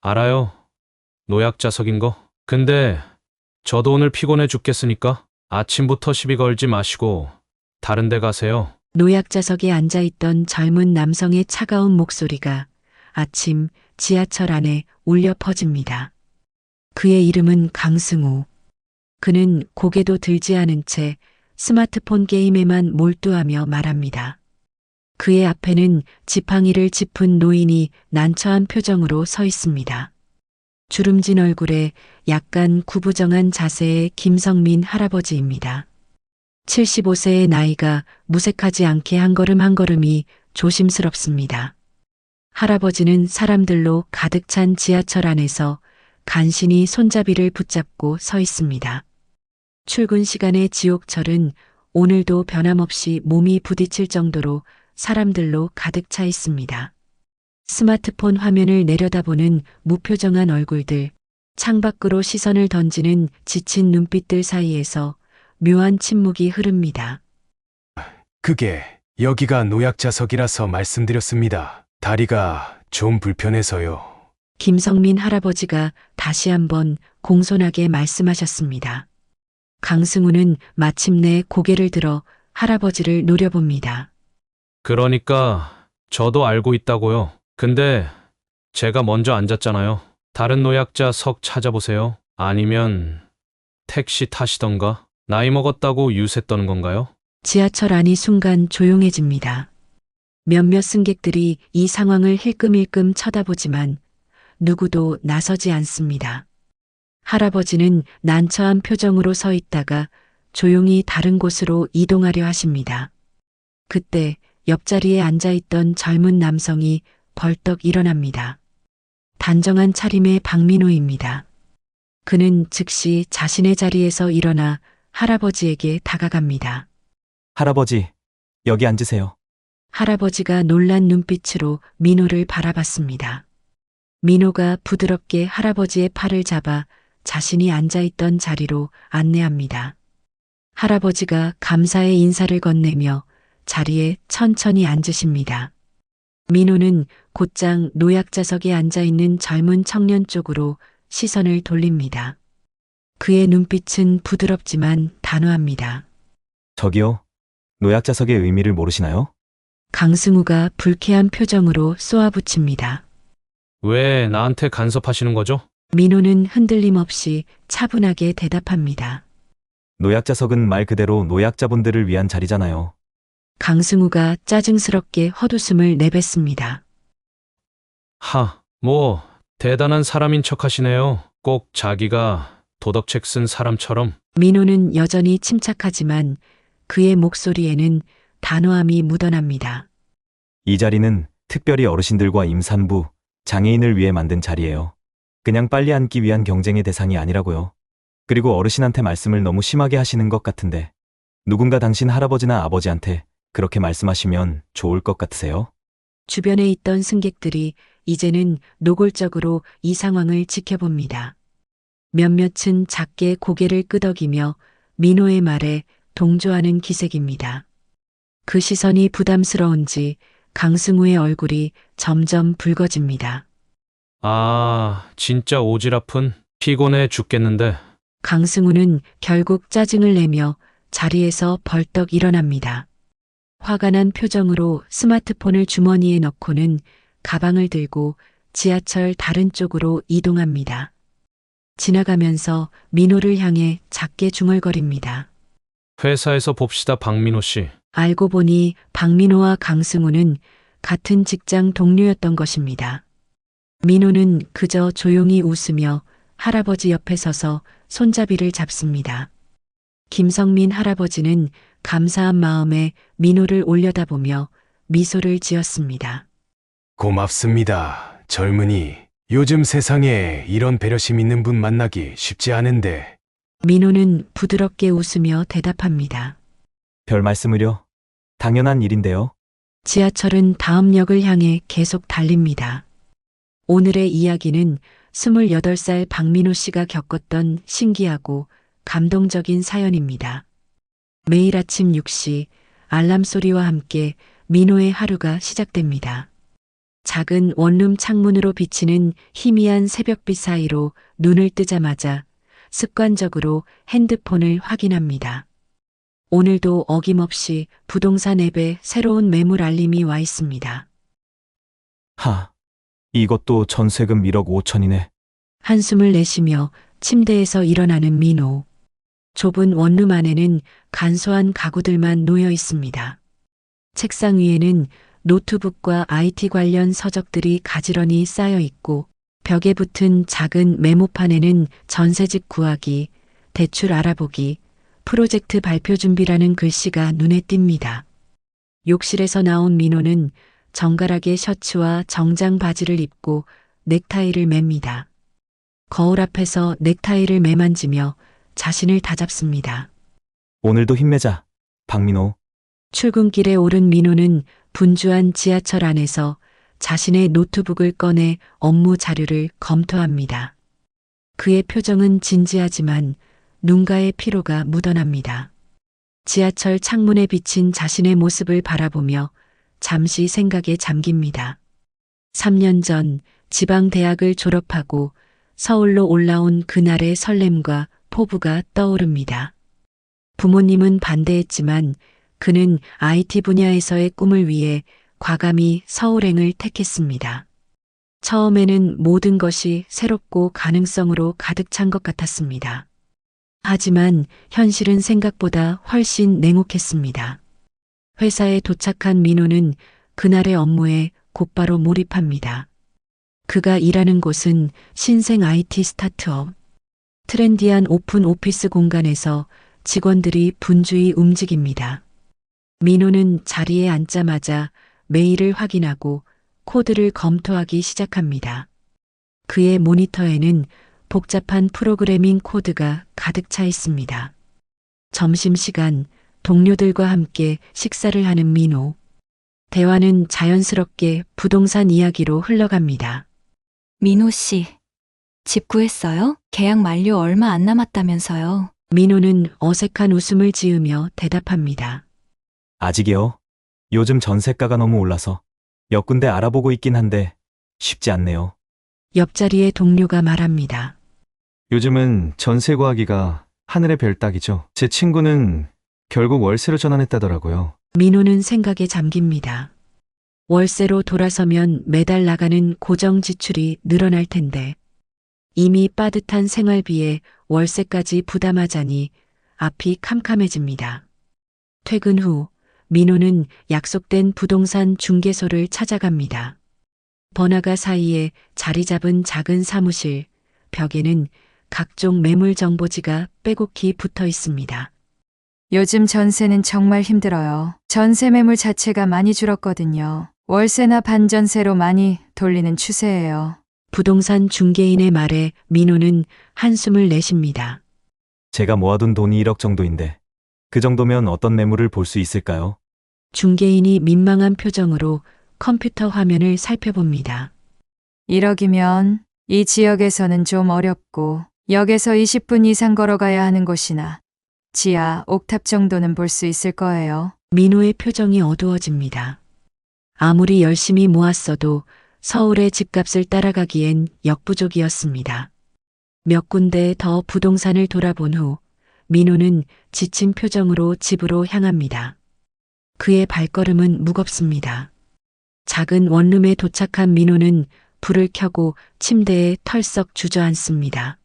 알아요. 노약자석인 거. 근데 저도 오늘 피곤해 죽겠으니까 아침부터 시비 걸지 마시고 다른 데 가세요. 노약자석에 앉아있던 젊은 남성의 차가운 목소리가 아침 지하철 안에 울려 퍼집니다. 그의 이름은 강승우. 그는 고개도 들지 않은 채 스마트폰 게임에만 몰두하며 말합니다. 그의 앞에는 지팡이를 짚은 노인이 난처한 표정으로 서 있습니다. 주름진 얼굴에 약간 구부정한 자세의 김성민 할아버지입니다. 75세의 나이가 무색하지 않게 한 걸음 한 걸음이 조심스럽습니다. 할아버지는 사람들로 가득 찬 지하철 안에서 간신히 손잡이를 붙잡고 서 있습니다. 출근 시간의 지옥철은 오늘도 변함없이 몸이 부딪힐 정도로 사람들로 가득 차 있습니다. 스마트폰 화면을 내려다보는 무표정한 얼굴들, 창밖으로 시선을 던지는 지친 눈빛들 사이에서 묘한 침묵이 흐릅니다. 그게 여기가 노약자석이라서 말씀드렸습니다. 다리가 좀 불편해서요. 김성민 할아버지가 다시 한번 공손하게 말씀하셨습니다. 강승우는 마침내 고개를 들어 할아버지를 노려봅니다. 그러니까 저도 알고 있다고요. 근데 제가 먼저 앉았잖아요. 다른 노약자석 찾아보세요. 아니면 택시 타시던가. 나이 먹었다고 유세 떠는 건가요? 지하철 안이 순간 조용해집니다. 몇몇 승객들이 이 상황을 힐끔힐끔 쳐다보지만 누구도 나서지 않습니다. 할아버지는 난처한 표정으로 서 있다가 조용히 다른 곳으로 이동하려 하십니다. 그때 옆자리에 앉아있던 젊은 남성이 벌떡 일어납니다. 단정한 차림의 박민호입니다. 그는 즉시 자신의 자리에서 일어나 할아버지에게 다가갑니다. 할아버지, 여기 앉으세요. 할아버지가 놀란 눈빛으로 민호를 바라봤습니다. 민호가 부드럽게 할아버지의 팔을 잡아 자신이 앉아있던 자리로 안내합니다. 할아버지가 감사의 인사를 건네며 자리에 천천히 앉으십니다. 민호는 곧장 노약자석에 앉아있는 젊은 청년 쪽으로 시선을 돌립니다. 그의 눈빛은 부드럽지만 단호합니다. 저기요, 노약자석의 의미를 모르시나요? 강승우가 불쾌한 표정으로 쏘아붙입니다. 왜 나한테 간섭하시는 거죠? 민호는 흔들림 없이 차분하게 대답합니다. 노약자석은 말 그대로 노약자분들을 위한 자리잖아요. 강승우가 짜증스럽게 헛웃음을 내뱉습니다. 뭐 대단한 사람인 척 하시네요. 꼭 자기가 도덕책 쓴 사람처럼. 민호는 여전히 침착하지만 그의 목소리에는 단호함이 묻어납니다. 이 자리는 특별히 어르신들과 임산부, 장애인을 위해 만든 자리예요. 그냥 빨리 앉기 위한 경쟁의 대상이 아니라고요. 그리고 어르신한테 말씀을 너무 심하게 하시는 것 같은데 누군가 당신 할아버지나 아버지한테 그렇게 말씀하시면 좋을 것 같으세요? 주변에 있던 승객들이 이제는 노골적으로 이 상황을 지켜봅니다. 몇몇은 작게 고개를 끄덕이며 민호의 말에 동조하는 기색입니다. 그 시선이 부담스러운지 강승우의 얼굴이 점점 붉어집니다. 진짜 오지랖은 피곤해 죽겠는데. 강승우는 결국 짜증을 내며 자리에서 벌떡 일어납니다. 화가 난 표정으로 스마트폰을 주머니에 넣고는 가방을 들고 지하철 다른 쪽으로 이동합니다. 지나가면서 민호를 향해 작게 중얼거립니다. 회사에서 봅시다, 박민호 씨. 알고 보니 박민호와 강승우는 같은 직장 동료였던 것입니다. 민호는 그저 조용히 웃으며 할아버지 옆에 서서 손잡이를 잡습니다. 김성민 할아버지는 감사한 마음에 민호를 올려다보며 미소를 지었습니다. 고맙습니다, 젊은이. 요즘 세상에 이런 배려심 있는 분 만나기 쉽지 않은데. 민호는 부드럽게 웃으며 대답합니다. 별 말씀을요. 당연한 일인데요. 지하철은 다음 역을 향해 계속 달립니다. 오늘의 이야기는 28살 박민호 씨가 겪었던 신기하고 감동적인 사연입니다. 매일 아침 6시 알람 소리와 함께 민호의 하루가 시작됩니다. 작은 원룸 창문으로 비치는 희미한 새벽빛 사이로 눈을 뜨자마자 습관적으로 핸드폰을 확인합니다. 오늘도 어김없이 부동산 앱에 새로운 매물 알림이 와 있습니다. 이것도 전세금 1억 5천이네. 한숨을 내쉬며 침대에서 일어나는 민호. 좁은 원룸 안에는 간소한 가구들만 놓여 있습니다. 책상 위에는 노트북과 IT 관련 서적들이 가지런히 쌓여 있고 벽에 붙은 작은 메모판에는 전세집 구하기, 대출 알아보기, 프로젝트 발표 준비라는 글씨가 눈에 띕니다. 욕실에서 나온 민호는 정갈하게 셔츠와 정장 바지를 입고 넥타이를 맵니다. 거울 앞에서 넥타이를 매만지며 자신을 다잡습니다. 오늘도 힘내자. 박민호. 출근길에 오른 민호는 분주한 지하철 안에서 자신의 노트북을 꺼내 업무 자료를 검토합니다. 그의 표정은 진지하지만 눈가에 피로가 묻어납니다. 지하철 창문에 비친 자신의 모습을 바라보며 잠시 생각에 잠깁니다. 3년 전 지방대학을 졸업하고 서울로 올라온 그날의 설렘과 포부가 떠오릅니다. 부모님은 반대했지만 그는 IT 분야에서의 꿈을 위해 과감히 서울행을 택했습니다. 처음에는 모든 것이 새롭고 가능성으로 가득 찬 것 같았습니다. 하지만 현실은 생각보다 훨씬 냉혹했습니다. 회사에 도착한 민호는 그날의 업무에 곧바로 몰입합니다. 그가 일하는 곳은 신생 IT 스타트업. 트렌디한 오픈 오피스 공간에서 직원들이 분주히 움직입니다. 민호는 자리에 앉자마자 메일을 확인하고 코드를 검토하기 시작합니다. 그의 모니터에는 복잡한 프로그래밍 코드가 가득 차 있습니다. 점심시간 동료들과 함께 식사를 하는 민호. 대화는 자연스럽게 부동산 이야기로 흘러갑니다. 민호 씨, 집 구했어요? 계약 만료 얼마 안 남았다면서요. 민호는 어색한 웃음을 지으며 대답합니다. 아직이요. 요즘 전세가가 너무 올라서 몇 군데 알아보고 있긴 한데 쉽지 않네요. 옆자리의 동료가 말합니다. 요즘은 전세 구하기가 하늘의 별 따기죠. 제 친구는 결국 월세로 전환했다더라고요. 민호는 생각에 잠깁니다. 월세로 돌아서면 매달 나가는 고정 지출이 늘어날 텐데 이미 빠듯한 생활비에 월세까지 부담하자니 앞이 캄캄해집니다. 퇴근 후 민호는 약속된 부동산 중개소를 찾아갑니다. 번화가 사이에 자리 잡은 작은 사무실, 벽에는 각종 매물 정보지가 빼곡히 붙어 있습니다. 요즘 전세는 정말 힘들어요. 전세 매물 자체가 많이 줄었거든요. 월세나 반전세로 많이 돌리는 추세예요. 부동산 중개인의 말에 민호는 한숨을 내쉽니다. 제가 모아둔 돈이 1억 정도인데 그 정도면 어떤 매물을 볼 수 있을까요? 중개인이 민망한 표정으로 컴퓨터 화면을 살펴봅니다. 1억이면 이 지역에서는 좀 어렵고 역에서 20분 이상 걸어가야 하는 곳이나 지하 옥탑 정도는 볼 수 있을 거예요. 민호의 표정이 어두워집니다. 아무리 열심히 모았어도 서울의 집값을 따라가기엔 역부족이었습니다. 몇 군데 더 부동산을 돌아본 후 민호는 지친 표정으로 집으로 향합니다. 그의 발걸음은 무겁습니다. 작은 원룸에 도착한 민호는 불을 켜고 침대에 털썩 주저앉습니다.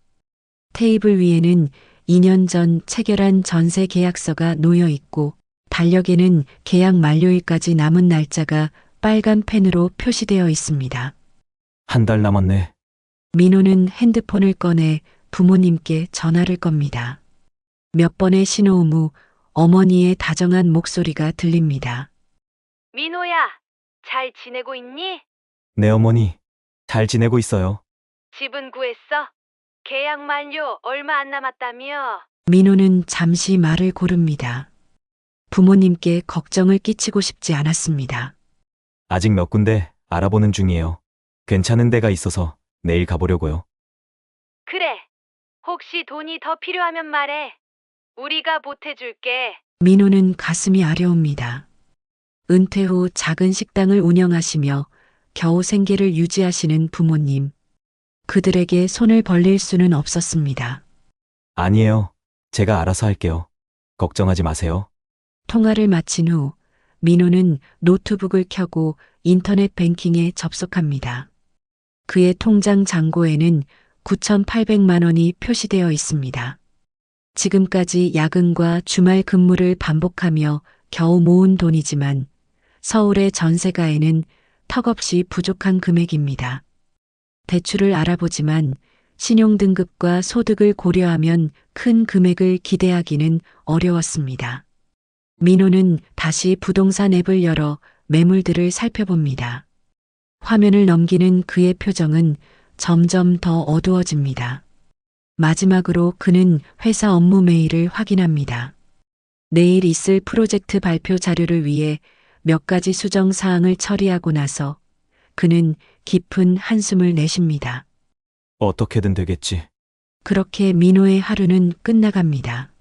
테이블 위에는 2년 전 체결한 전세 계약서가 놓여 있고 달력에는 계약 만료일까지 남은 날짜가 빨간 펜으로 표시되어 있습니다. 한 달 남았네. 민호는 핸드폰을 꺼내 부모님께 전화를 겁니다. 몇 번의 신호음 후 어머니의 다정한 목소리가 들립니다. 민호야, 잘 지내고 있니? 네 어머니, 잘 지내고 있어요. 집은 구했어? 계약 만료 얼마 안 남았다며? 민호는 잠시 말을 고릅니다. 부모님께 걱정을 끼치고 싶지 않았습니다. 아직 몇 군데 알아보는 중이에요. 괜찮은 데가 있어서 내일 가보려고요. 그래. 혹시 돈이 더 필요하면 말해. 우리가 보태줄게. 민호는 가슴이 아려옵니다. 은퇴 후 작은 식당을 운영하시며 겨우 생계를 유지하시는 부모님. 그들에게 손을 벌릴 수는 없었습니다. 아니에요. 제가 알아서 할게요. 걱정하지 마세요. 통화를 마친 후 민호는 노트북을 켜고 인터넷 뱅킹에 접속합니다. 그의 통장 잔고에는 9,800만 원이 표시되어 있습니다. 지금까지 야근과 주말 근무를 반복하며 겨우 모은 돈이지만 서울의 전세가에는 턱없이 부족한 금액입니다. 대출을 알아보지만 신용등급과 소득을 고려하면 큰 금액을 기대하기는 어려웠습니다. 민호는 다시 부동산 앱을 열어 매물들을 살펴봅니다. 화면을 넘기는 그의 표정은 점점 더 어두워집니다. 마지막으로 그는 회사 업무 메일을 확인합니다. 내일 있을 프로젝트 발표 자료를 위해 몇 가지 수정 사항을 처리하고 나서 그는 깊은 한숨을 내쉽니다. 어떻게든 되겠지. 그렇게 민호의 하루는 끝나갑니다.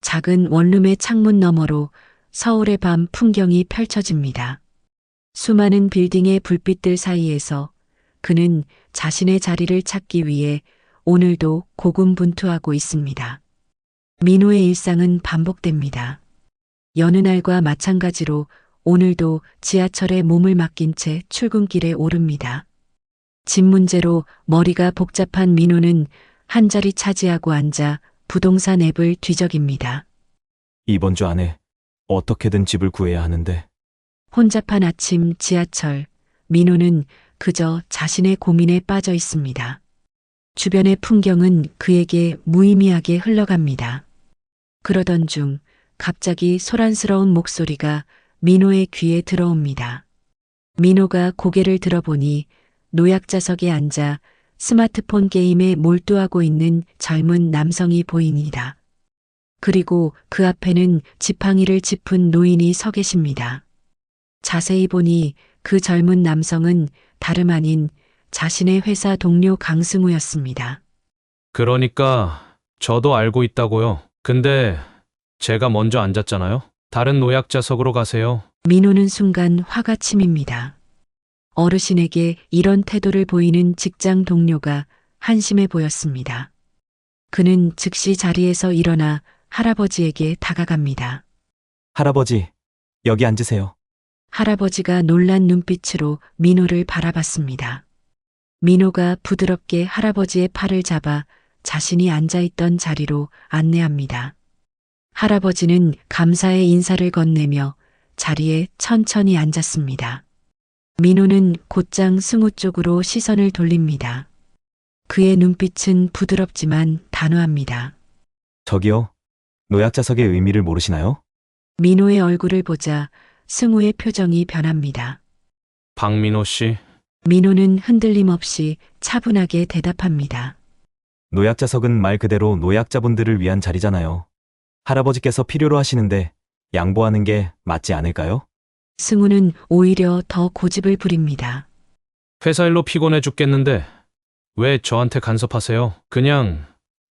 작은 원룸의 창문 너머로 서울의 밤 풍경이 펼쳐집니다. 수많은 빌딩의 불빛들 사이에서 그는 자신의 자리를 찾기 위해 오늘도 고군분투하고 있습니다. 민호의 일상은 반복됩니다. 여느 날과 마찬가지로 오늘도 지하철에 몸을 맡긴 채 출근길에 오릅니다. 집 문제로 머리가 복잡한 민호는 한 자리 차지하고 앉아 부동산 앱을 뒤적입니다. 이번 주 안에 어떻게든 집을 구해야 하는데 혼잡한 아침 지하철, 민호는 그저 자신의 고민에 빠져 있습니다. 주변의 풍경은 그에게 무의미하게 흘러갑니다. 그러던 중 갑자기 소란스러운 목소리가 민호의 귀에 들어옵니다. 민호가 고개를 들어보니 노약자석에 앉아 스마트폰 게임에 몰두하고 있는 젊은 남성이 보입니다. 그리고 그 앞에는 지팡이를 짚은 노인이 서 계십니다. 자세히 보니 그 젊은 남성은 다름 아닌 자신의 회사 동료 강승우였습니다. 그러니까 저도 알고 있다고요. 근데 제가 먼저 앉았잖아요. 다른 노약자석으로 가세요. 민호는 순간 화가 치밉니다. 어르신에게 이런 태도를 보이는 직장 동료가 한심해 보였습니다. 그는 즉시 자리에서 일어나 할아버지에게 다가갑니다. 할아버지, 여기 앉으세요. 할아버지가 놀란 눈빛으로 민호를 바라봤습니다. 민호가 부드럽게 할아버지의 팔을 잡아 자신이 앉아있던 자리로 안내합니다. 할아버지는 감사의 인사를 건네며 자리에 천천히 앉았습니다. 민호는 곧장 승우 쪽으로 시선을 돌립니다. 그의 눈빛은 부드럽지만 단호합니다. 저기요. 노약자석의 의미를 모르시나요? 민호의 얼굴을 보자 승우의 표정이 변합니다. 박민호 씨, 민호는 흔들림 없이 차분하게 대답합니다. 노약자석은 말 그대로 노약자분들을 위한 자리잖아요. 할아버지께서 필요로 하시는데 양보하는 게 맞지 않을까요? 승우는 오히려 더 고집을 부립니다. 회사 일로 피곤해 죽겠는데 왜 저한테 간섭하세요? 그냥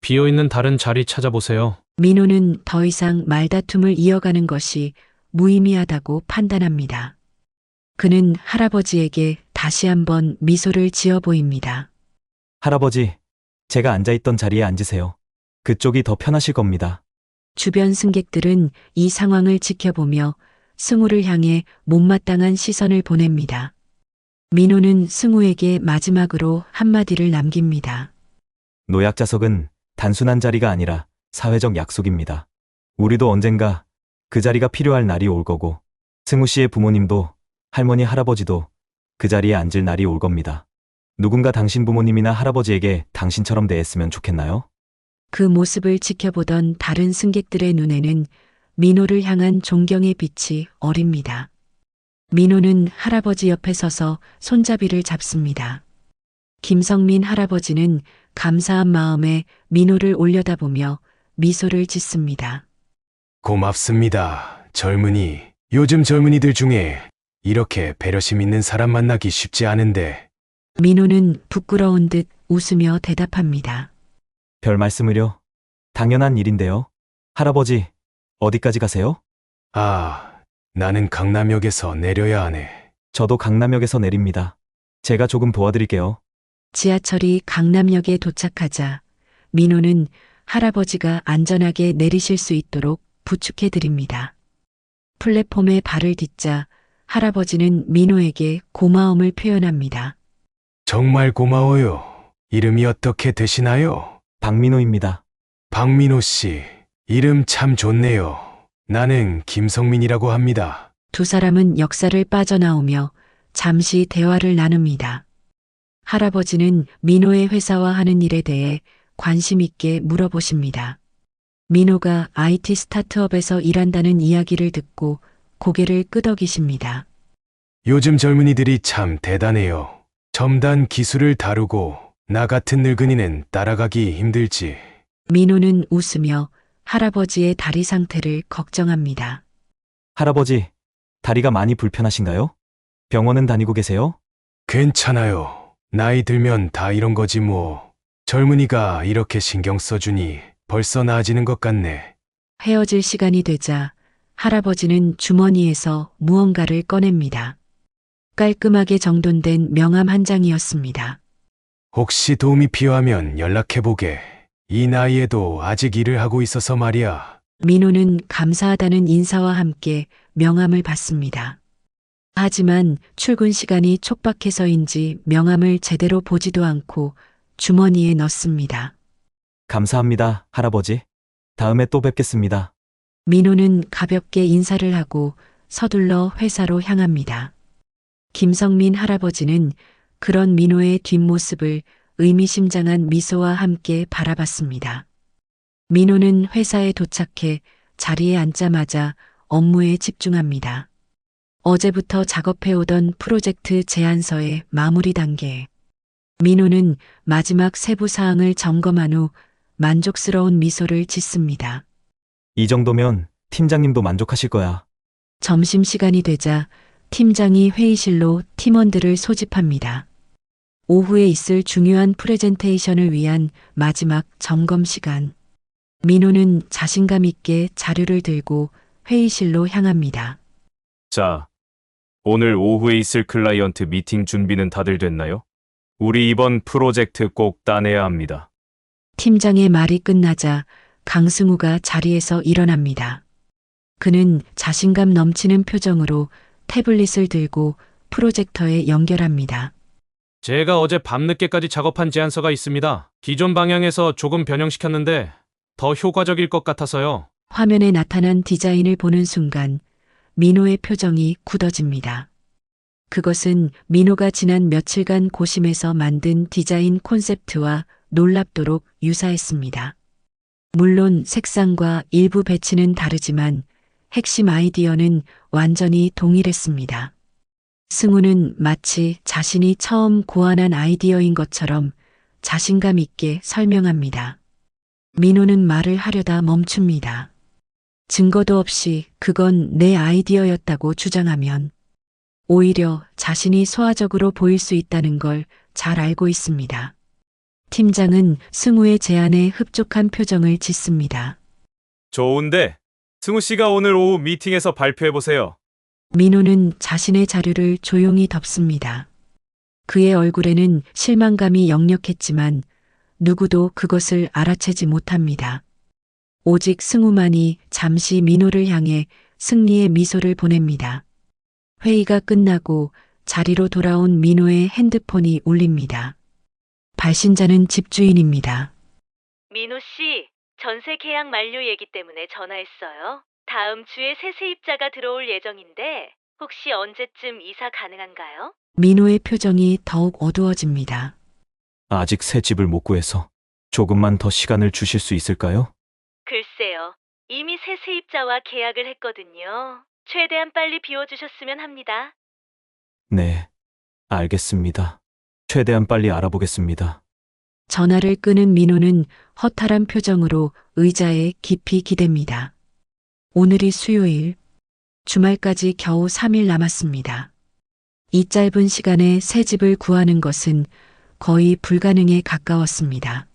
비어있는 다른 자리 찾아보세요. 민호는 더 이상 말다툼을 이어가는 것이 무의미하다고 판단합니다. 그는 할아버지에게 다시 한번 미소를 지어 보입니다. 할아버지, 제가 앉아있던 자리에 앉으세요. 그쪽이 더 편하실 겁니다. 주변 승객들은 이 상황을 지켜보며 승우를 향해 못마땅한 시선을 보냅니다. 민호는 승우에게 마지막으로 한마디를 남깁니다. 노약자석은 단순한 자리가 아니라 사회적 약속입니다. 우리도 언젠가 그 자리가 필요할 날이 올 거고, 승우 씨의 부모님도 할머니, 할아버지도 그 자리에 앉을 날이 올 겁니다. 누군가 당신 부모님이나 할아버지에게 당신처럼 대했으면 좋겠나요? 그 모습을 지켜보던 다른 승객들의 눈에는 민호를 향한 존경의 빛이 어립니다. 민호는 할아버지 옆에 서서 손잡이를 잡습니다. 김성민 할아버지는 감사한 마음에 민호를 올려다보며 미소를 짓습니다. 고맙습니다, 젊은이. 요즘 젊은이들 중에 이렇게 배려심 있는 사람 만나기 쉽지 않은데. 민호는 부끄러운 듯 웃으며 대답합니다. 별 말씀을요. 당연한 일인데요. 할아버지, 어디까지 가세요? 아, 나는 강남역에서 내려야 하네. 저도 강남역에서 내립니다. 제가 조금 도와드릴게요. 지하철이 강남역에 도착하자 민호는 할아버지가 안전하게 내리실 수 있도록 부축해 드립니다. 플랫폼에 발을 딛자 할아버지는 민호에게 고마움을 표현합니다. 정말 고마워요. 이름이 어떻게 되시나요? 박민호입니다. 박민호 씨, 이름 참 좋네요. 나는 김성민이라고 합니다. 두 사람은 역사를 빠져나오며 잠시 대화를 나눕니다. 할아버지는 민호의 회사와 하는 일에 대해 관심 있게 물어보십니다. 민호가 IT 스타트업에서 일한다는 이야기를 듣고 고개를 끄덕이십니다. 요즘 젊은이들이 참 대단해요. 첨단 기술을 다루고 나 같은 늙은이는 따라가기 힘들지. 민호는 웃으며 할아버지의 다리 상태를 걱정합니다. 할아버지, 다리가 많이 불편하신가요? 병원은 다니고 계세요? 괜찮아요. 나이 들면 다 이런 거지 뭐. 젊은이가 이렇게 신경 써주니 벌써 나아지는 것 같네. 헤어질 시간이 되자 할아버지는 주머니에서 무언가를 꺼냅니다. 깔끔하게 정돈된 명함 한 장이었습니다. 혹시 도움이 필요하면 연락해보게. 이 나이에도 아직 일을 하고 있어서 말이야. 민호는 감사하다는 인사와 함께 명함을 받습니다. 하지만 출근 시간이 촉박해서인지 명함을 제대로 보지도 않고 주머니에 넣습니다. 감사합니다, 할아버지. 다음에 또 뵙겠습니다. 민호는 가볍게 인사를 하고 서둘러 회사로 향합니다. 김성민 할아버지는 그런 민호의 뒷모습을 의미심장한 미소와 함께 바라봤습니다. 민호는 회사에 도착해 자리에 앉자마자 업무에 집중합니다. 어제부터 작업해오던 프로젝트 제안서의 마무리 단계. 민호는 마지막 세부 사항을 점검한 후 만족스러운 미소를 짓습니다. 이 정도면 팀장님도 만족하실 거야. 점심시간이 되자 팀장이 회의실로 팀원들을 소집합니다. 오후에 있을 중요한 프레젠테이션을 위한 마지막 점검 시간. 민호는 자신감 있게 자료를 들고 회의실로 향합니다. 자, 오늘 오후에 있을 클라이언트 미팅 준비는 다들 됐나요? 우리 이번 프로젝트 꼭 따내야 합니다. 팀장의 말이 끝나자 강승우가 자리에서 일어납니다. 그는 자신감 넘치는 표정으로 태블릿을 들고 프로젝터에 연결합니다. 제가 어제 밤늦게까지 작업한 제안서가 있습니다. 기존 방향에서 조금 변형시켰는데 더 효과적일 것 같아서요. 화면에 나타난 디자인을 보는 순간 민호의 표정이 굳어집니다. 그것은 민호가 지난 며칠간 고심해서 만든 디자인 콘셉트와 놀랍도록 유사했습니다. 물론 색상과 일부 배치는 다르지만 핵심 아이디어는 완전히 동일했습니다. 승우는 마치 자신이 처음 고안한 아이디어인 것처럼 자신감 있게 설명합니다. 민호는 말을 하려다 멈춥니다. 증거도 없이 그건 내 아이디어였다고 주장하면 오히려 자신이 소화적으로 보일 수 있다는 걸 잘 알고 있습니다. 팀장은 승우의 제안에 흡족한 표정을 짓습니다. 좋은데, 승우 씨가 오늘 오후 미팅에서 발표해보세요. 민호는 자신의 자료를 조용히 덮습니다. 그의 얼굴에는 실망감이 역력했지만 누구도 그것을 알아채지 못합니다. 오직 승우만이 잠시 민호를 향해 승리의 미소를 보냅니다. 회의가 끝나고 자리로 돌아온 민호의 핸드폰이 울립니다. 발신자는 집주인입니다. 민호 씨, 전세 계약 만료 얘기 때문에 전화했어요. 다음 주에 새 세입자가 들어올 예정인데 혹시 언제쯤 이사 가능한가요? 민호의 표정이 더욱 어두워집니다. 아직 새 집을 못 구해서 조금만 더 시간을 주실 수 있을까요? 글쎄요. 이미 새 세입자와 계약을 했거든요. 최대한 빨리 비워주셨으면 합니다. 네, 알겠습니다. 최대한 빨리 알아보겠습니다. 전화를 끄는 민호는 허탈한 표정으로 의자에 깊이 기댑니다. 오늘이 수요일, 주말까지 겨우 3일 남았습니다. 이 짧은 시간에 새 집을 구하는 것은 거의 불가능에 가까웠습니다.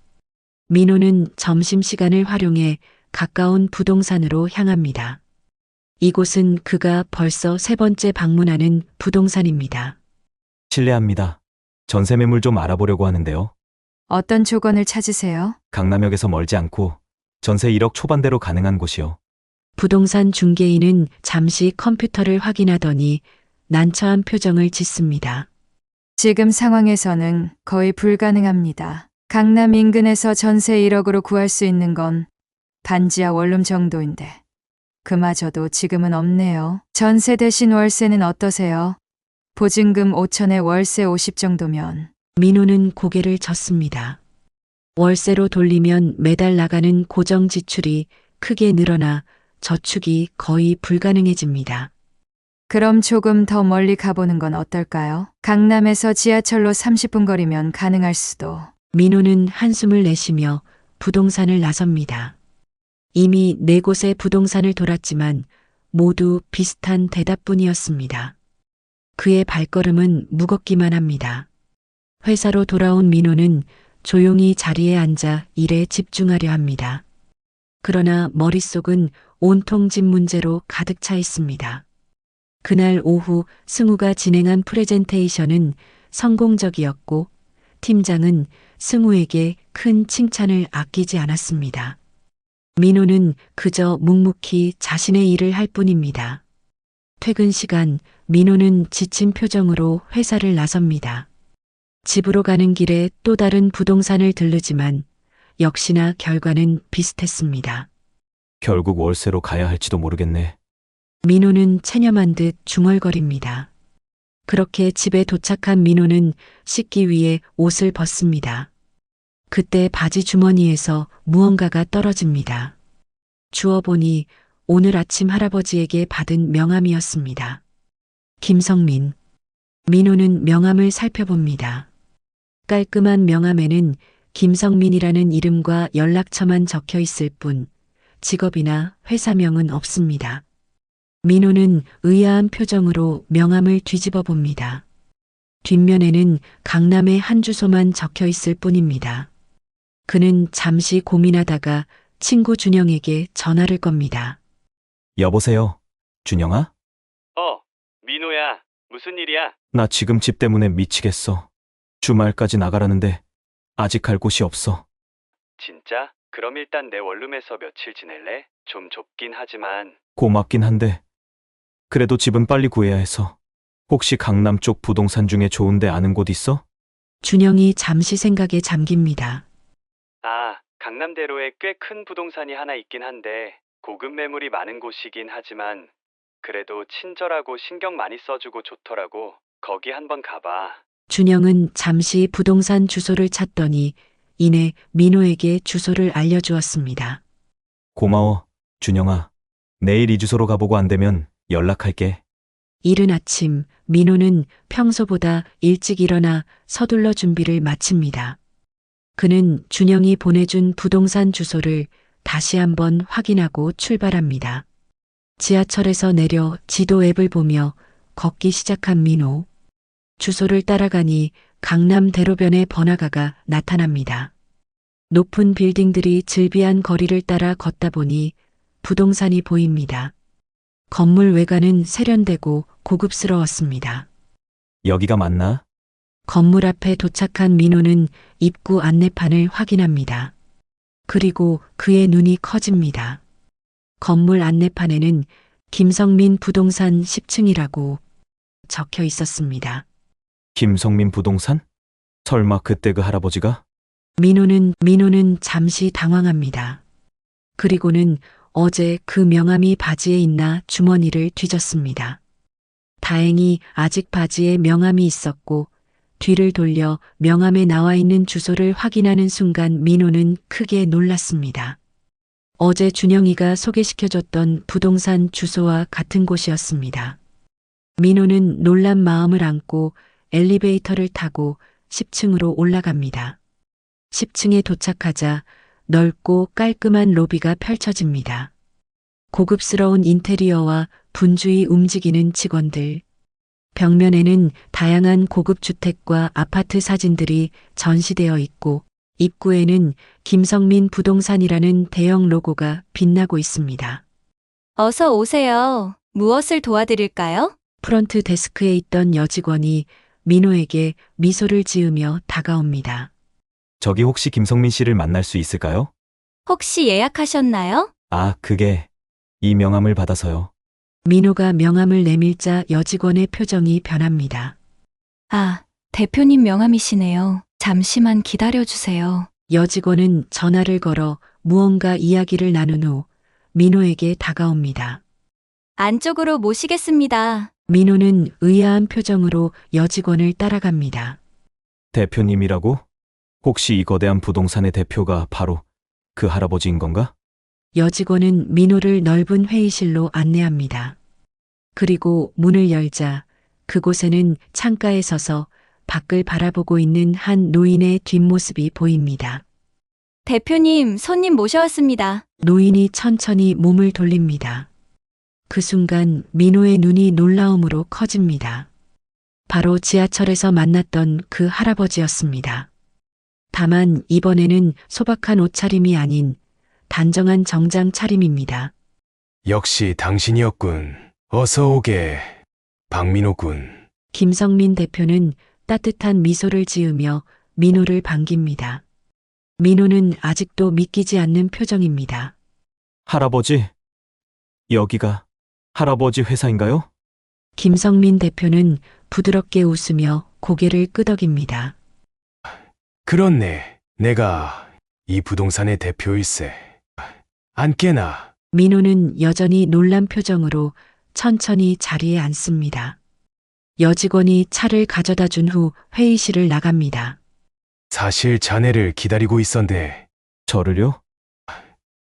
민호는 점심시간을 활용해 가까운 부동산으로 향합니다. 이곳은 그가 벌써 세 번째 방문하는 부동산입니다. 실례합니다. 전세 매물 좀 알아보려고 하는데요. 어떤 조건을 찾으세요? 강남역에서 멀지 않고 전세 1억 초반대로 가능한 곳이요. 부동산 중개인은 잠시 컴퓨터를 확인하더니 난처한 표정을 짓습니다. 지금 상황에서는 거의 불가능합니다. 강남 인근에서 전세 1억으로 구할 수 있는 건 반지하 원룸 정도인데 그마저도 지금은 없네요. 전세 대신 월세는 어떠세요? 보증금 5천에 월세 50 정도면. 민호는 고개를 젓습니다. 월세로 돌리면 매달 나가는 고정 지출이 크게 늘어나 저축이 거의 불가능해집니다. 그럼 조금 더 멀리 가보는 건 어떨까요? 강남에서 지하철로 30분 거리면 가능할 수도. 민호는 한숨을 내쉬며 부동산을 나섭니다. 이미 4곳의 부동산을 돌았지만 모두 비슷한 대답뿐이었습니다. 그의 발걸음은 무겁기만 합니다. 회사로 돌아온 민호는 조용히 자리에 앉아 일에 집중하려 합니다. 그러나 머릿속은 온통 집 문제로 가득 차 있습니다. 그날 오후 승우가 진행한 프레젠테이션은 성공적이었고 팀장은 승우에게 큰 칭찬을 아끼지 않았습니다. 민호는 그저 묵묵히 자신의 일을 할 뿐입니다. 퇴근 시간 민호는 지친 표정으로 회사를 나섭니다. 집으로 가는 길에 또 다른 부동산을 들르지만 역시나 결과는 비슷했습니다. 결국 월세로 가야 할지도 모르겠네. 민호는 체념한 듯 중얼거립니다. 그렇게 집에 도착한 민호는 씻기 위해 옷을 벗습니다. 그때 바지 주머니에서 무언가가 떨어집니다. 주워보니 오늘 아침 할아버지에게 받은 명함이었습니다. 김성민. 민호는 명함을 살펴봅니다. 깔끔한 명함에는 김성민이라는 이름과 연락처만 적혀 있을 뿐 직업이나 회사명은 없습니다. 민호는 의아한 표정으로 명함을 뒤집어 봅니다. 뒷면에는 강남의 한 주소만 적혀 있을 뿐입니다. 그는 잠시 고민하다가 친구 준영에게 전화를 겁니다. 여보세요? 준영아? 민호야, 무슨 일이야? 나 지금 집 때문에 미치겠어. 주말까지 나가라는데 아직 갈 곳이 없어. 진짜? 그럼 일단 내 원룸에서 며칠 지낼래? 좀 좁긴 하지만. 고맙긴 한데 그래도 집은 빨리 구해야 해서. 혹시 강남 쪽 부동산 중에 좋은데 아는 곳 있어? 준영이 잠시 생각에 잠깁니다. 강남대로에 꽤 큰 부동산이 하나 있긴 한데 고급 매물이 많은 곳이긴 하지만 그래도 친절하고 신경 많이 써주고 좋더라고. 거기 한번 가봐. 준영은 잠시 부동산 주소를 찾더니 이내 민호에게 주소를 알려주었습니다. 고마워, 준영아. 내일 이 주소로 가보고 안 되면 연락할게. 이른 아침 민호는 평소보다 일찍 일어나 서둘러 준비를 마칩니다. 그는 준영이 보내준 부동산 주소를 다시 한번 확인하고 출발합니다. 지하철에서 내려 지도 앱을 보며 걷기 시작한 민호. 주소를 따라가니 강남 대로변의 번화가가 나타납니다. 높은 빌딩들이 즐비한 거리를 따라 걷다 보니 부동산이 보입니다. 건물 외관은 세련되고 고급스러웠습니다. 여기가 맞나? 건물 앞에 도착한 민호는 입구 안내판을 확인합니다. 그리고 그의 눈이 커집니다. 건물 안내판에는 김성민 부동산 10층이라고 적혀 있었습니다. 김성민 부동산? 설마 그때 그 할아버지가? 민호는 잠시 당황합니다. 그리고는 어제 그 명함이 바지에 있나 주머니를 뒤졌습니다. 다행히 아직 바지에 명함이 있었고 뒤를 돌려 명함에 나와 있는 주소를 확인하는 순간 민호는 크게 놀랐습니다. 어제 준영이가 소개시켜줬던 부동산 주소와 같은 곳이었습니다. 민호는 놀란 마음을 안고 엘리베이터를 타고 10층으로 올라갑니다. 10층에 도착하자 넓고 깔끔한 로비가 펼쳐집니다. 고급스러운 인테리어와 분주히 움직이는 직원들. 벽면에는 다양한 고급 주택과 아파트 사진들이 전시되어 있고 입구에는 김성민 부동산이라는 대형 로고가 빛나고 있습니다. 어서 오세요. 무엇을 도와드릴까요? 프런트 데스크에 있던 여직원이 민호에게 미소를 지으며 다가옵니다. 저기 혹시 김성민 씨를 만날 수 있을까요? 혹시 예약하셨나요? 아, 그게 이 명함을 받아서요. 민호가 명함을 내밀자 여직원의 표정이 변합니다. 아, 대표님 명함이시네요. 잠시만 기다려주세요. 여직원은 전화를 걸어 무언가 이야기를 나눈 후 민호에게 다가옵니다. 안쪽으로 모시겠습니다. 민호는 의아한 표정으로 여직원을 따라갑니다. 대표님이라고? 혹시 이 거대한 부동산의 대표가 바로 그 할아버지인 건가? 여직원은 민호를 넓은 회의실로 안내합니다. 그리고 문을 열자 그곳에는 창가에 서서 밖을 바라보고 있는 한 노인의 뒷모습이 보입니다. 대표님, 손님 모셔왔습니다. 노인이 천천히 몸을 돌립니다. 그 순간 민호의 눈이 놀라움으로 커집니다. 바로 지하철에서 만났던 그 할아버지였습니다. 다만 이번에는 소박한 옷차림이 아닌 단정한 정장 차림입니다. 역시 당신이었군. 어서 오게. 박민호군. 김성민 대표는 따뜻한 미소를 지으며 민호를 반깁니다. 민호는 아직도 믿기지 않는 표정입니다. 할아버지? 여기가 할아버지 회사인가요? 김성민 대표는 부드럽게 웃으며 고개를 끄덕입니다. 그렇네. 내가 이 부동산의 대표일세. 앉게나. 민호는 여전히 놀란 표정으로 천천히 자리에 앉습니다. 여직원이 차를 가져다 준 후 회의실을 나갑니다. 사실 자네를 기다리고 있었네. 저를요?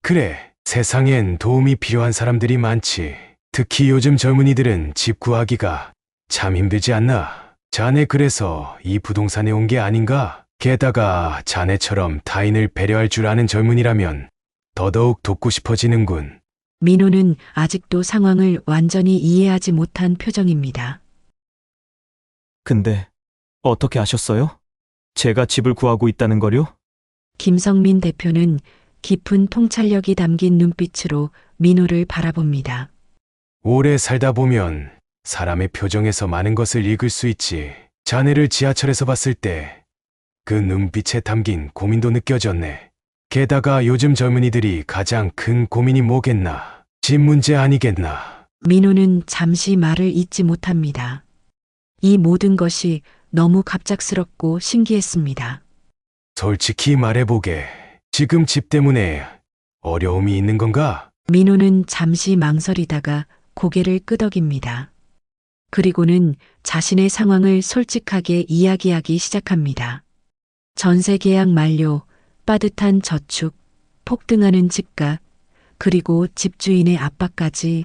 그래. 세상엔 도움이 필요한 사람들이 많지. 특히 요즘 젊은이들은 집 구하기가 참 힘들지 않나? 자네 그래서 이 부동산에 온 게 아닌가? 게다가 자네처럼 타인을 배려할 줄 아는 젊은이라면 더더욱 돕고 싶어지는군. 민호는 아직도 상황을 완전히 이해하지 못한 표정입니다. 근데 어떻게 아셨어요? 제가 집을 구하고 있다는 거요? 김성민 대표는 깊은 통찰력이 담긴 눈빛으로 민호를 바라봅니다. 오래 살다 보면 사람의 표정에서 많은 것을 읽을 수 있지. 자네를 지하철에서 봤을 때 그 눈빛에 담긴 고민도 느껴졌네. 게다가 요즘 젊은이들이 가장 큰 고민이 뭐겠나? 집 문제 아니겠나? 민호는 잠시 말을 잇지 못합니다. 이 모든 것이 너무 갑작스럽고 신기했습니다. 솔직히 말해보게. 지금 집 때문에 어려움이 있는 건가? 민호는 잠시 망설이다가 고개를 끄덕입니다. 그리고는 자신의 상황을 솔직하게 이야기하기 시작합니다. 전세 계약 만료, 빠듯한 저축, 폭등하는 집값, 그리고 집주인의 압박까지.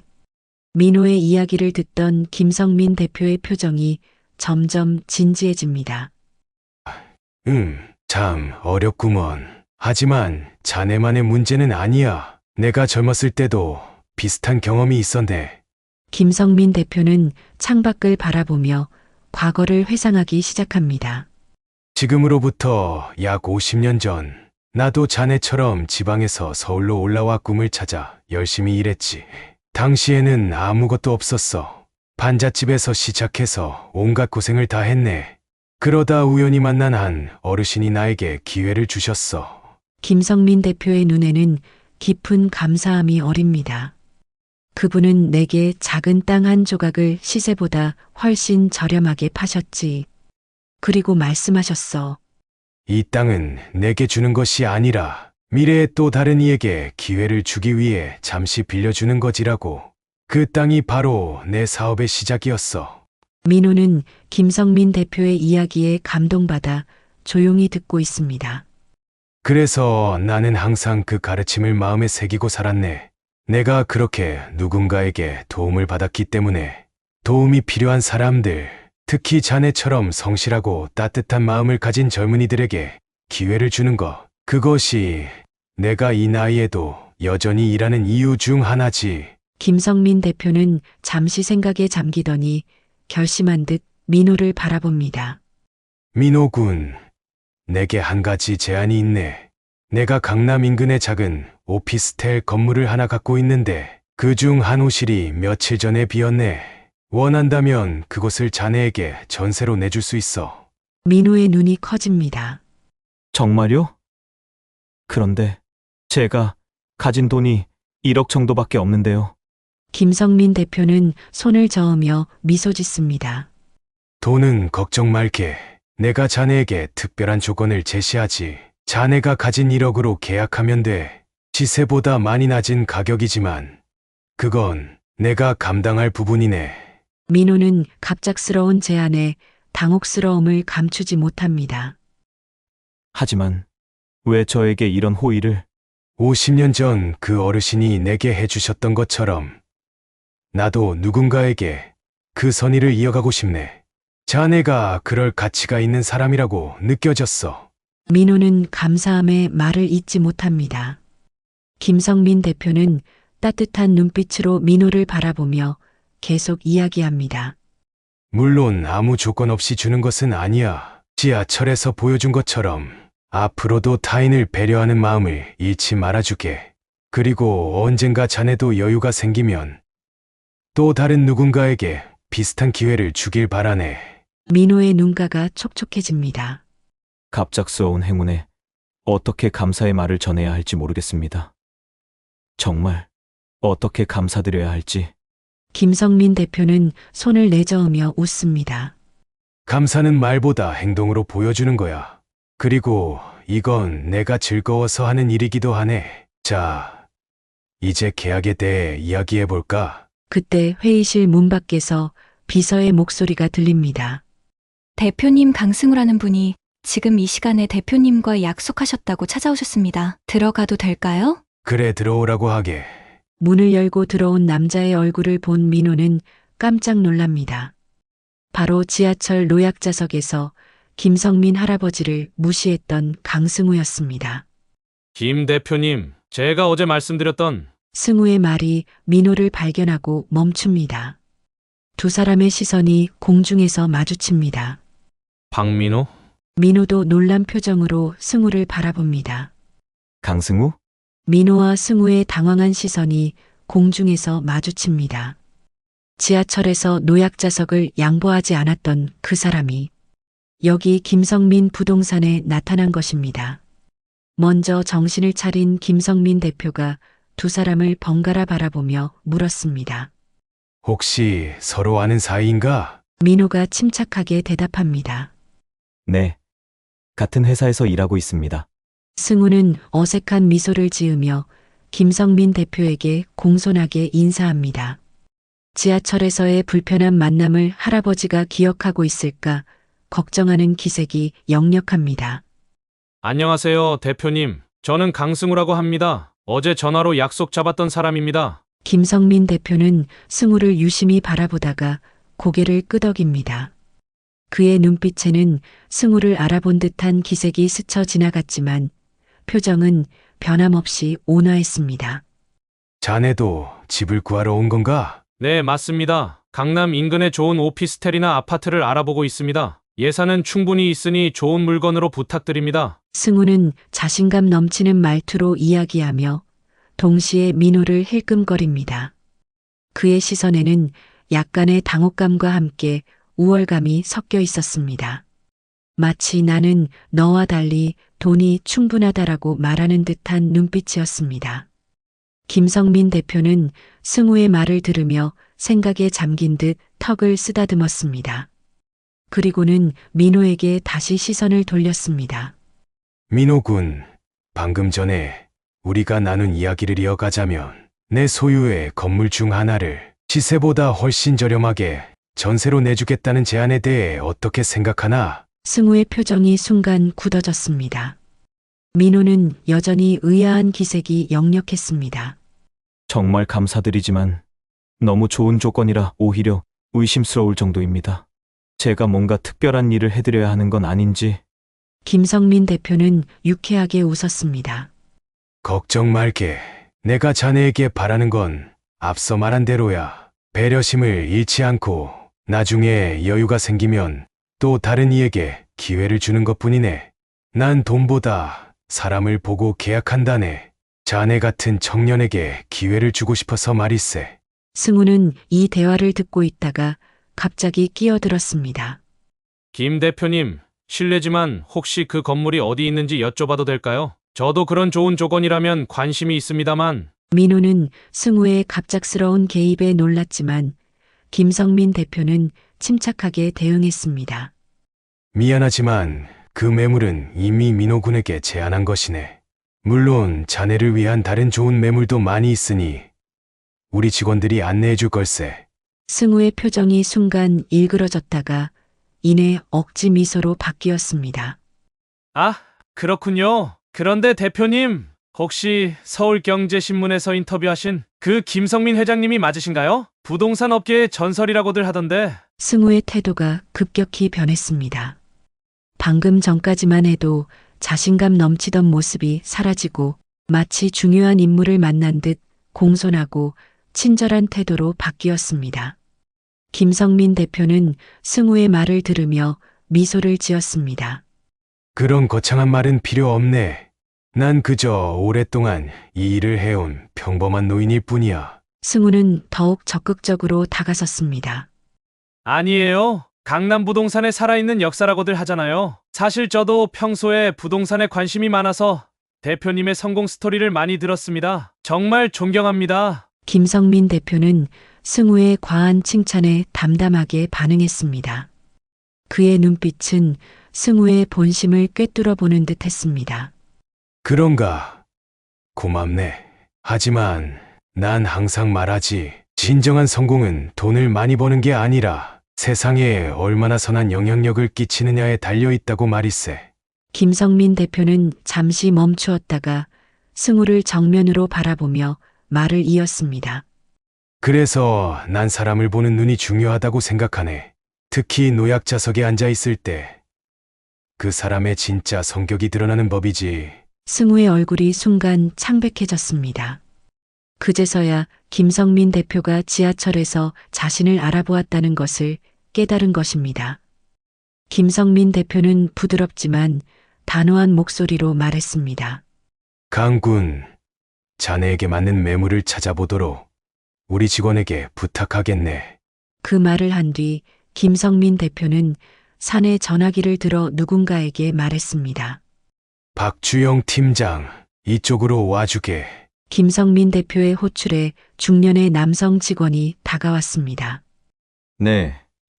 민호의 이야기를 듣던 김성민 대표의 표정이 점점 진지해집니다. 참 어렵구먼. 하지만 자네만의 문제는 아니야. 내가 젊었을 때도 비슷한 경험이 있었네. 김성민 대표는 창밖을 바라보며 과거를 회상하기 시작합니다. 지금으로부터 약 50년 전, 나도 자네처럼 지방에서 서울로 올라와 꿈을 찾아 열심히 일했지. 당시에는 아무것도 없었어. 반잣집에서 시작해서 온갖 고생을 다 했네. 그러다 우연히 만난 한 어르신이 나에게 기회를 주셨어. 김성민 대표의 눈에는 깊은 감사함이 어립니다. 그분은 내게 작은 땅 한 조각을 시세보다 훨씬 저렴하게 파셨지. 그리고 말씀하셨어. 이 땅은 내게 주는 것이 아니라 미래의 또 다른 이에게 기회를 주기 위해 잠시 빌려주는 거지라고. 그 땅이 바로 내 사업의 시작이었어. 민호는 김성민 대표의 이야기에 감동받아 조용히 듣고 있습니다. 그래서 나는 항상 그 가르침을 마음에 새기고 살았네. 내가 그렇게 누군가에게 도움을 받았기 때문에 도움이 필요한 사람들, 특히 자네처럼 성실하고 따뜻한 마음을 가진 젊은이들에게 기회를 주는 것, 그것이 내가 이 나이에도 여전히 일하는 이유 중 하나지. 김성민 대표는 잠시 생각에 잠기더니 결심한 듯 민호를 바라봅니다. 민호군, 내게 한 가지 제안이 있네. 내가 강남 인근의 작은 오피스텔 건물을 하나 갖고 있는데 그중 한 호실이 며칠 전에 비었네. 원한다면 그곳을 자네에게 전세로 내줄 수 있어. 민호의 눈이 커집니다. 정말요? 그런데 제가 가진 돈이 1억 정도밖에 없는데요. 김성민 대표는 손을 저으며 미소 짓습니다. 돈은 걱정 말게. 내가 자네에게 특별한 조건을 제시하지. 자네가 가진 1억으로 계약하면 돼. 시세보다 많이 낮은 가격이지만 그건 내가 감당할 부분이네. 민호는 갑작스러운 제안에 당혹스러움을 감추지 못합니다. 하지만 왜 저에게 이런 호의를? 50년 전 그 어르신이 내게 해주셨던 것처럼 나도 누군가에게 그 선의를 이어가고 싶네. 자네가 그럴 가치가 있는 사람이라고 느껴졌어. 민호는 감사함에 말을 잇지 못합니다. 김성민 대표는 따뜻한 눈빛으로 민호를 바라보며 계속 이야기합니다. 물론 아무 조건 없이 주는 것은 아니야. 지하철에서 보여준 것처럼 앞으로도 타인을 배려하는 마음을 잃지 말아주게. 그리고 언젠가 자네도 여유가 생기면 또 다른 누군가에게 비슷한 기회를 주길 바라네. 민호의 눈가가 촉촉해집니다. 갑작스러운 행운에 어떻게 감사의 말을 전해야 할지 모르겠습니다. 정말 어떻게 감사드려야 할지. 김성민 대표는 손을 내저으며 웃습니다. 감사는 말보다 행동으로 보여주는 거야. 그리고 이건 내가 즐거워서 하는 일이기도 하네. 자, 이제 계약에 대해 이야기해 볼까? 그때 회의실 문 밖에서 비서의 목소리가 들립니다. 대표님 강승우라는 분이 지금 이 시간에 대표님과 약속하셨다고 찾아오셨습니다. 들어가도 될까요? 그래, 들어오라고 하게. 문을 열고 들어온 남자의 얼굴을 본 민호는 깜짝 놀랍니다. 바로 지하철 노약자석에서 김성민 할아버지를 무시했던 강승우였습니다. 김 대표님, 제가 어제 말씀드렸던 승우의 말이 민호를 발견하고 멈춥니다. 두 사람의 시선이 공중에서 마주칩니다. 박민호? 민호도 놀란 표정으로 승우를 바라봅니다. 강승우? 민호와 승우의 당황한 시선이 공중에서 마주칩니다. 지하철에서 노약자석을 양보하지 않았던 그 사람이 여기 김성민 부동산에 나타난 것입니다. 먼저 정신을 차린 김성민 대표가 두 사람을 번갈아 바라보며 물었습니다. 혹시 서로 아는 사이인가? 민호가 침착하게 대답합니다. 네. 같은 회사에서 일하고 있습니다. 승우는 어색한 미소를 지으며 김성민 대표에게 공손하게 인사합니다. 지하철에서의 불편한 만남을 할아버지가 기억하고 있을까 걱정하는 기색이 역력합니다. 안녕하세요, 대표님. 저는 강승우라고 합니다. 어제 전화로 약속 잡았던 사람입니다. 김성민 대표는 승우를 유심히 바라보다가 고개를 끄덕입니다. 그의 눈빛에는 승우를 알아본 듯한 기색이 스쳐 지나갔지만 표정은 변함없이 온화했습니다. 자네도 집을 구하러 온 건가? 네, 맞습니다. 강남 인근에 좋은 오피스텔이나 아파트를 알아보고 있습니다. 예산은 충분히 있으니 좋은 물건으로 부탁드립니다. 승우는 자신감 넘치는 말투로 이야기하며 동시에 민호를 힐끔거립니다. 그의 시선에는 약간의 당혹감과 함께 우월감이 섞여 있었습니다. 마치 나는 너와 달리 돈이 충분하다라고 말하는 듯한 눈빛이었습니다. 김성민 대표는 승우의 말을 들으며 생각에 잠긴 듯 턱을 쓰다듬었습니다. 그리고는 민호에게 다시 시선을 돌렸습니다. 민호 군, 방금 전에 우리가 나눈 이야기를 이어가자면 내 소유의 건물 중 하나를 시세보다 훨씬 저렴하게 전세로 내주겠다는 제안에 대해 어떻게 생각하나? 승우의 표정이 순간 굳어졌습니다. 민호는 여전히 의아한 기색이 역력했습니다. 정말 감사드리지만 너무 좋은 조건이라 오히려 의심스러울 정도입니다. 제가 뭔가 특별한 일을 해드려야 하는 건 아닌지. 김성민 대표는 유쾌하게 웃었습니다. 걱정 말게. 내가 자네에게 바라는 건 앞서 말한 대로야. 배려심을 잃지 않고 나중에 여유가 생기면 또 다른 이에게 기회를 주는 것뿐이네. 난 돈보다 사람을 보고 계약한다네. 자네 같은 청년에게 기회를 주고 싶어서 말일세. 승우는 이 대화를 듣고 있다가 갑자기 끼어들었습니다. 김 대표님, 실례지만 혹시 그 건물이 어디 있는지 여쭤봐도 될까요? 저도 그런 좋은 조건이라면 관심이 있습니다만. 민호는 승우의 갑작스러운 개입에 놀랐지만 김성민 대표는 침착하게 대응했습니다. 미안하지만 그 매물은 이미 민호군에게 제안한 것이네. 물론 자네를 위한 다른 좋은 매물도 많이 있으니 우리 직원들이 안내해 줄 걸세. 승우의 표정이 순간 일그러졌다가 이내 억지 미소로 바뀌었습니다. 아, 그렇군요. 그런데 대표님, 혹시 서울경제신문에서 인터뷰하신 그 김성민 회장님이 맞으신가요? 부동산 업계의 전설이라고들 하던데. 승우의 태도가 급격히 변했습니다. 방금 전까지만 해도 자신감 넘치던 모습이 사라지고 마치 중요한 인물을 만난 듯 공손하고 친절한 태도로 바뀌었습니다. 김성민 대표는 승우의 말을 들으며 미소를 지었습니다. 그런 거창한 말은 필요 없네. 난 그저 오랫동안 이 일을 해온 평범한 노인일 뿐이야. 승우는 더욱 적극적으로 다가섰습니다. 아니에요. 강남 부동산에 살아있는 역사라고들 하잖아요. 사실 저도 평소에 부동산에 관심이 많아서 대표님의 성공 스토리를 많이 들었습니다. 정말 존경합니다. 김성민 대표는 승우의 과한 칭찬에 담담하게 반응했습니다. 그의 눈빛은 승우의 본심을 꿰뚫어 보는 듯 했습니다. 그런가? 고맙네. 하지만 난 항상 말하지. 진정한 성공은 돈을 많이 버는 게 아니라 세상에 얼마나 선한 영향력을 끼치느냐에 달려 있다고 말일세. 김성민 대표는 잠시 멈추었다가 승우를 정면으로 바라보며 말을 이었습니다. 그래서 난 사람을 보는 눈이 중요하다고 생각하네. 특히 노약자석에 앉아 있을 때 그 사람의 진짜 성격이 드러나는 법이지. 승우의 얼굴이 순간 창백해졌습니다. 그제서야 김성민 대표가 지하철에서 자신을 알아보았다는 것을 깨달은 것입니다. 김성민 대표는 부드럽지만 단호한 목소리로 말했습니다. 강군, 자네에게 맞는 매물을 찾아보도록 우리 직원에게 부탁하겠네. 그 말을 한 뒤 김성민 대표는 사내 전화기를 들어 누군가에게 말했습니다. 박주영 팀장, 이쪽으로 와주게. 김성민 대표의 호출에 중년의 남성 직원이 다가왔습니다. 네,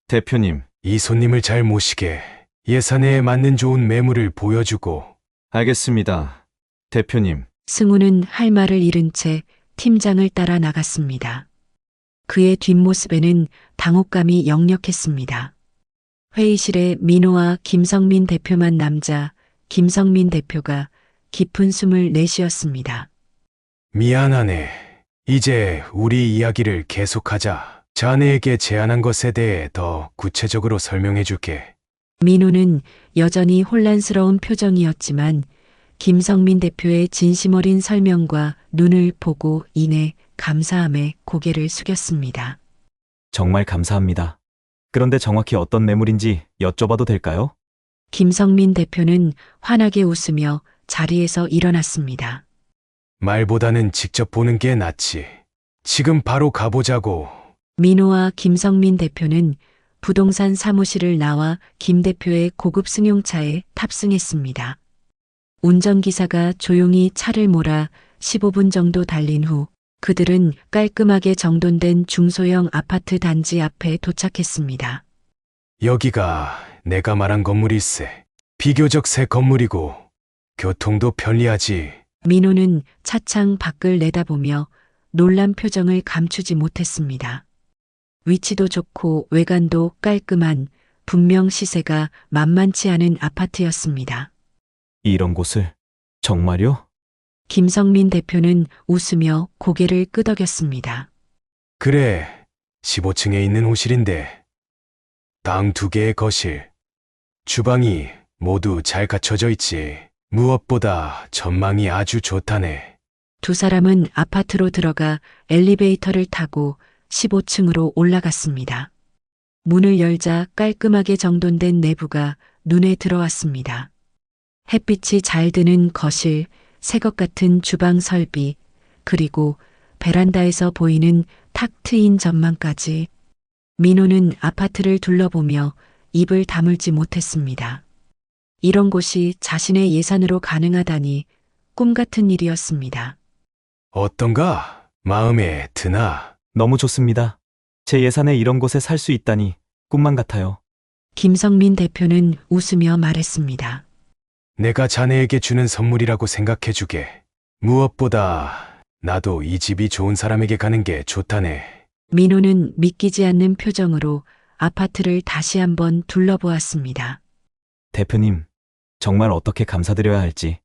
대표님. 이 손님을 잘 모시게. 예산에 맞는 좋은 매물을 보여주고. 알겠습니다. 대표님. 승우는 할 말을 잃은 채 팀장을 따라 나갔습니다. 그의 뒷모습에는 당혹감이 역력했습니다. 회의실에 민호와 김성민 대표만 남자 김성민 대표가 깊은 숨을 내쉬었습니다. 미안하네. 이제 우리 이야기를 계속하자. 자네에게 제안한 것에 대해 더 구체적으로 설명해 줄게. 민호는 여전히 혼란스러운 표정이었지만 김성민 대표의 진심 어린 설명과 눈을 보고 이내 감사함에 고개를 숙였습니다. 정말 감사합니다. 그런데 정확히 어떤 매물인지 여쭤봐도 될까요? 김성민 대표는 환하게 웃으며 자리에서 일어났습니다. 말보다는 직접 보는 게 낫지. 지금 바로 가보자고. 민호와 김성민 대표는 부동산 사무실을 나와 김 대표의 고급 승용차에 탑승했습니다. 운전기사가 조용히 차를 몰아 15분 정도 달린 후 그들은 깔끔하게 정돈된 중소형 아파트 단지 앞에 도착했습니다. 여기가 내가 말한 건물일세. 비교적 새 건물이고 교통도 편리하지. 민호는 차창 밖을 내다보며 놀란 표정을 감추지 못했습니다. 위치도 좋고 외관도 깔끔한 분명 시세가 만만치 않은 아파트였습니다. 이런 곳을 정말요? 김성민 대표는 웃으며 고개를 끄덕였습니다. 그래, 15층에 있는 호실인데 방 2개의 거실, 주방이 모두 잘 갖춰져 있지. 무엇보다 전망이 아주 좋다네. 두 사람은 아파트로 들어가 엘리베이터를 타고 15층으로 올라갔습니다. 문을 열자 깔끔하게 정돈된 내부가 눈에 들어왔습니다. 햇빛이 잘 드는 거실, 새것 같은 주방 설비, 그리고 베란다에서 보이는 탁 트인 전망까지. 민호는 아파트를 둘러보며 입을 다물지 못했습니다. 이런 곳이 자신의 예산으로 가능하다니 꿈 같은 일이었습니다. 어떤가? 마음에 드나? 너무 좋습니다. 제 예산에 이런 곳에 살 수 있다니 꿈만 같아요. 김성민 대표는 웃으며 말했습니다. 내가 자네에게 주는 선물이라고 생각해주게. 무엇보다 나도 이 집이 좋은 사람에게 가는 게 좋다네. 민호는 믿기지 않는 표정으로 아파트를 다시 한번 둘러보았습니다. 대표님, 정말 어떻게 감사드려야 할지.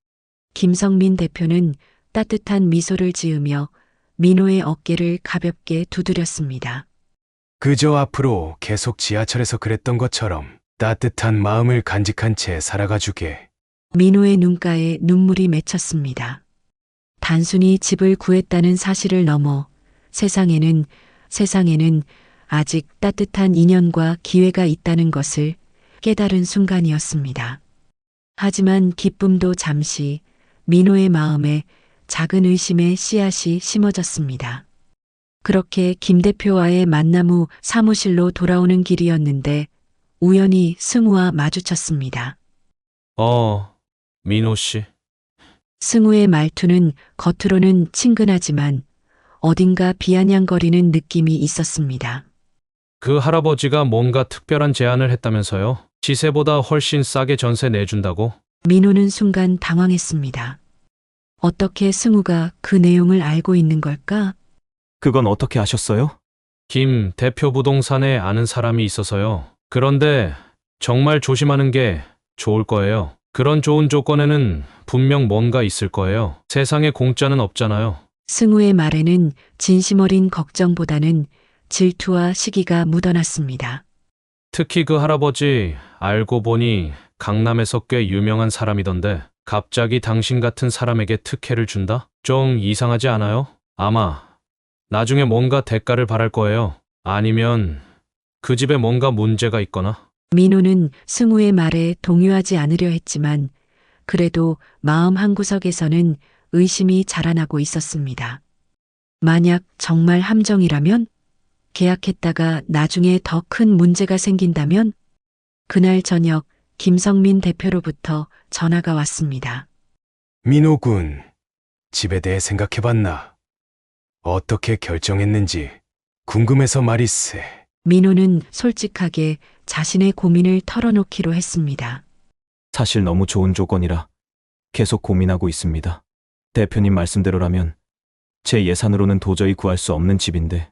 김성민 대표는 따뜻한 미소를 지으며 민호의 어깨를 가볍게 두드렸습니다. 그저 앞으로 계속 지하철에서 그랬던 것처럼 따뜻한 마음을 간직한 채 살아가주게. 민호의 눈가에 눈물이 맺혔습니다. 단순히 집을 구했다는 사실을 넘어 세상에는 아직 따뜻한 인연과 기회가 있다는 것을 깨달은 순간이었습니다. 하지만 기쁨도 잠시 민호의 마음에 작은 의심의 씨앗이 심어졌습니다. 그렇게 김 대표와의 만남 후 사무실로 돌아오는 길이었는데 우연히 승우와 마주쳤습니다. 민호 씨. 승우의 말투는 겉으로는 친근하지만 어딘가 비아냥거리는 느낌이 있었습니다. 그 할아버지가 뭔가 특별한 제안을 했다면서요? 시세보다 훨씬 싸게 전세 내준다고? 민호는 순간 당황했습니다. 어떻게 승우가 그 내용을 알고 있는 걸까? 그건 어떻게 아셨어요? 김 대표 부동산에 아는 사람이 있어서요. 그런데 정말 조심하는 게 좋을 거예요. 그런 좋은 조건에는 분명 뭔가 있을 거예요. 세상에 공짜는 없잖아요. 승우의 말에는 진심 어린 걱정보다는 질투와 시기가 묻어났습니다. 특히 그 할아버지 알고 보니 강남에서 꽤 유명한 사람이던데 갑자기 당신 같은 사람에게 특혜를 준다? 좀 이상하지 않아요? 아마 나중에 뭔가 대가를 바랄 거예요. 아니면 그 집에 뭔가 문제가 있거나. 민호는 승우의 말에 동요하지 않으려 했지만 그래도 마음 한구석에서는 의심이 자라나고 있었습니다. 만약 정말 함정이라면? 계약했다가 나중에 더 큰 문제가 생긴다면? 그날 저녁 김성민 대표로부터 전화가 왔습니다. 민호군, 집에 대해 생각해봤나? 어떻게 결정했는지 궁금해서 말이세. 민호는 솔직하게 자신의 고민을 털어놓기로 했습니다. 사실 너무 좋은 조건이라 계속 고민하고 있습니다. 대표님 말씀대로라면 제 예산으로는 도저히 구할 수 없는 집인데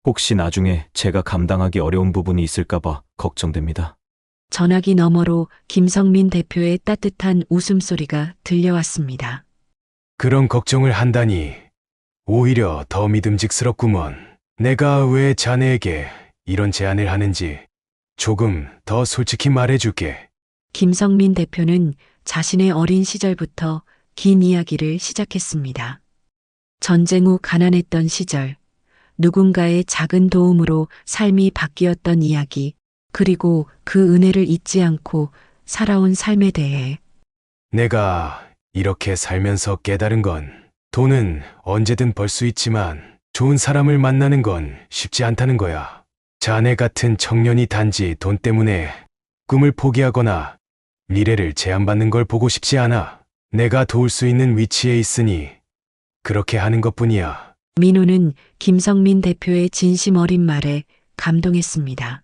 혹시 나중에 제가 감당하기 어려운 부분이 있을까봐 걱정됩니다. 전화기 너머로 김성민 대표의 따뜻한 웃음소리가 들려왔습니다. 그런 걱정을 한다니 오히려 더 믿음직스럽구먼. 내가 왜 자네에게 이런 제안을 하는지 조금 더 솔직히 말해줄게. 김성민 대표는 자신의 어린 시절부터 긴 이야기를 시작했습니다. 전쟁 후 가난했던 시절, 누군가의 작은 도움으로 삶이 바뀌었던 이야기, 그리고 그 은혜를 잊지 않고 살아온 삶에 대해. 내가 이렇게 살면서 깨달은 건 돈은 언제든 벌 수 있지만 좋은 사람을 만나는 건 쉽지 않다는 거야. 자네 같은 청년이 단지 돈 때문에 꿈을 포기하거나 미래를 제한받는 걸 보고 싶지 않아. 내가 도울 수 있는 위치에 있으니 그렇게 하는 것뿐이야. 민호는 김성민 대표의 진심 어린 말에 감동했습니다.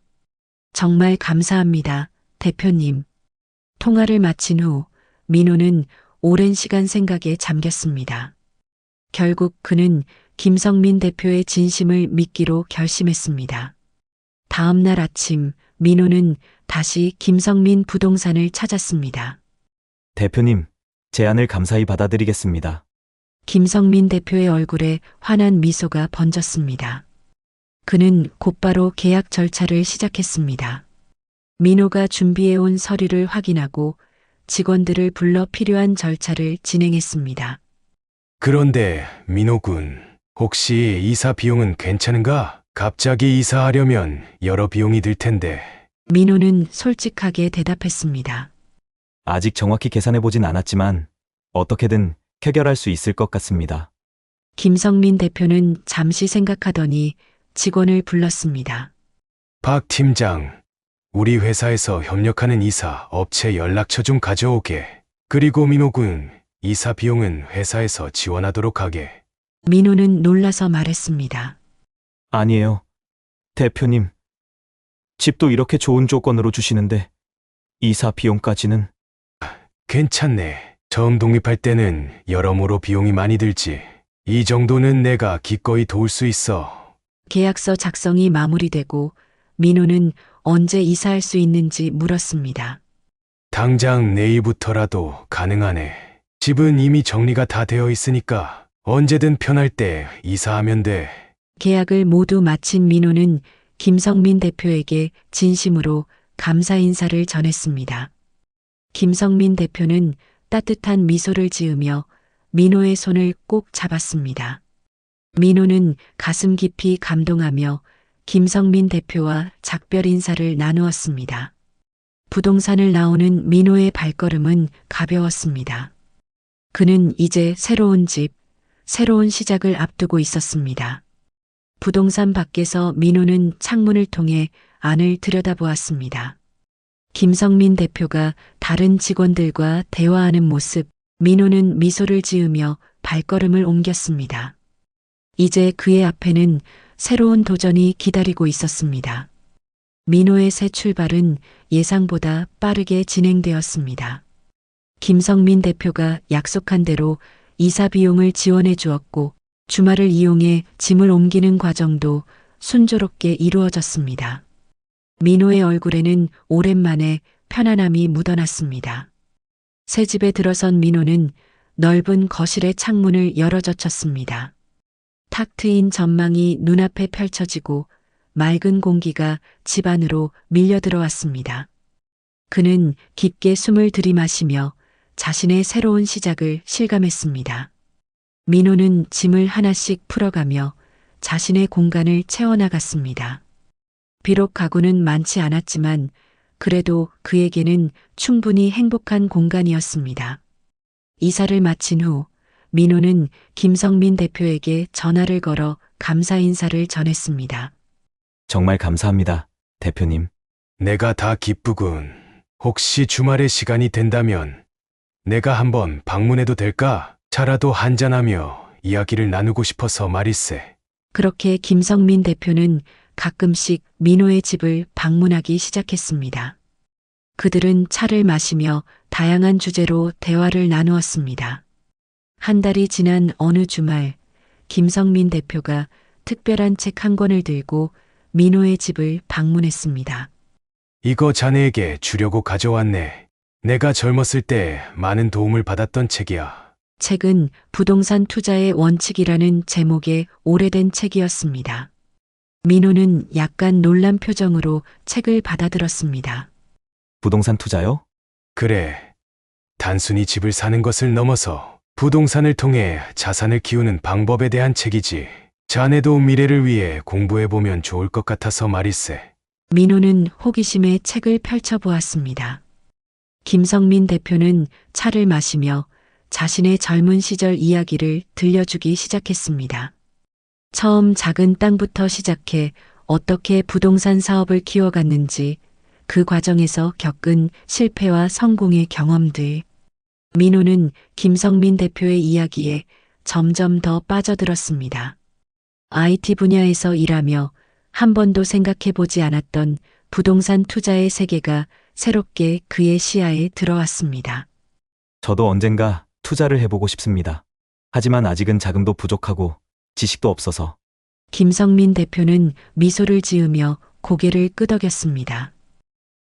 정말 감사합니다, 대표님. 통화를 마친 후 민호는 오랜 시간 생각에 잠겼습니다. 결국 그는 김성민 대표의 진심을 믿기로 결심했습니다. 다음 날 아침 민호는 다시 김성민 부동산을 찾았습니다. 대표님, 제안을 감사히 받아들이겠습니다. 김성민 대표의 얼굴에 환한 미소가 번졌습니다. 그는 곧바로 계약 절차를 시작했습니다. 민호가 준비해온 서류를 확인하고 직원들을 불러 필요한 절차를 진행했습니다. 그런데 민호군, 혹시 이사 비용은 괜찮은가? 갑자기 이사하려면 여러 비용이 들 텐데. 민호는 솔직하게 대답했습니다. 아직 정확히 계산해보진 않았지만 어떻게든 해결할 수 있을 것 같습니다. 김성민 대표는 잠시 생각하더니 직원을 불렀습니다. 박 팀장, 우리 회사에서 협력하는 이사 업체 연락처 좀 가져오게. 그리고 민호 군, 이사 비용은 회사에서 지원하도록 하게. 민호는 놀라서 말했습니다. 아니에요. 대표님. 집도 이렇게 좋은 조건으로 주시는데 이사 비용까지는. 괜찮네. 처음 독립할 때는 여러모로 비용이 많이 들지. 이 정도는 내가 기꺼이 도울 수 있어. 계약서 작성이 마무리되고 민호는 언제 이사할 수 있는지 물었습니다. 당장 내일부터라도 가능하네. 집은 이미 정리가 다 되어 있으니까 언제든 편할 때 이사하면 돼. 계약을 모두 마친 민호는 김성민 대표에게 진심으로 감사 인사를 전했습니다. 김성민 대표는 따뜻한 미소를 지으며 민호의 손을 꼭 잡았습니다. 민호는 가슴 깊이 감동하며 김성민 대표와 작별 인사를 나누었습니다. 부동산을 나오는 민호의 발걸음은 가벼웠습니다. 그는 이제 새로운 집, 새로운 시작을 앞두고 있었습니다. 부동산 밖에서 민호는 창문을 통해 안을 들여다보았습니다. 김성민 대표가 다른 직원들과 대화하는 모습, 민호는 미소를 지으며 발걸음을 옮겼습니다. 이제 그의 앞에는 새로운 도전이 기다리고 있었습니다. 민호의 새 출발은 예상보다 빠르게 진행되었습니다. 김성민 대표가 약속한 대로 이사 비용을 지원해 주었고 주말을 이용해 짐을 옮기는 과정도 순조롭게 이루어졌습니다. 민호의 얼굴에는 오랜만에 편안함이 묻어났습니다. 새 집에 들어선 민호는 넓은 거실의 창문을 열어젖혔습니다. 탁 트인 전망이 눈앞에 펼쳐지고 맑은 공기가 집 안으로 밀려 들어왔습니다. 그는 깊게 숨을 들이마시며 자신의 새로운 시작을 실감했습니다. 민호는 짐을 하나씩 풀어가며 자신의 공간을 채워나갔습니다. 비록 가구는 많지 않았지만 그래도 그에게는 충분히 행복한 공간이었습니다. 이사를 마친 후 민호는 김성민 대표에게 전화를 걸어 감사 인사를 전했습니다. 정말 감사합니다, 대표님. 내가 다 기쁘군. 혹시 주말에 시간이 된다면 내가 한번 방문해도 될까? 차라도 한잔하며 이야기를 나누고 싶어서 말일세. 그렇게 김성민 대표는 가끔씩 민호의 집을 방문하기 시작했습니다. 그들은 차를 마시며 다양한 주제로 대화를 나누었습니다. 한 달이 지난 어느 주말, 김성민 대표가 특별한 책 한 권을 들고 민호의 집을 방문했습니다. 이거 자네에게 주려고 가져왔네. 내가 젊었을 때 많은 도움을 받았던 책이야. 책은 부동산 투자의 원칙이라는 제목의 오래된 책이었습니다. 민호는 약간 놀란 표정으로 책을 받아들었습니다. 부동산 투자요? 그래. 단순히 집을 사는 것을 넘어서 부동산을 통해 자산을 키우는 방법에 대한 책이지. 자네도 미래를 위해 공부해보면 좋을 것 같아서 말일세. 민호는 호기심에 책을 펼쳐보았습니다. 김성민 대표는 차를 마시며 자신의 젊은 시절 이야기를 들려주기 시작했습니다. 처음 작은 땅부터 시작해 어떻게 부동산 사업을 키워갔는지, 그 과정에서 겪은 실패와 성공의 경험들. 민호는 김성민 대표의 이야기에 점점 더 빠져들었습니다. IT 분야에서 일하며 한 번도 생각해보지 않았던 부동산 투자의 세계가 새롭게 그의 시야에 들어왔습니다. 저도 언젠가 투자를 해보고 싶습니다. 하지만 아직은 자금도 부족하고 지식도 없어서. 김성민 대표는 미소를 지으며 고개를 끄덕였습니다.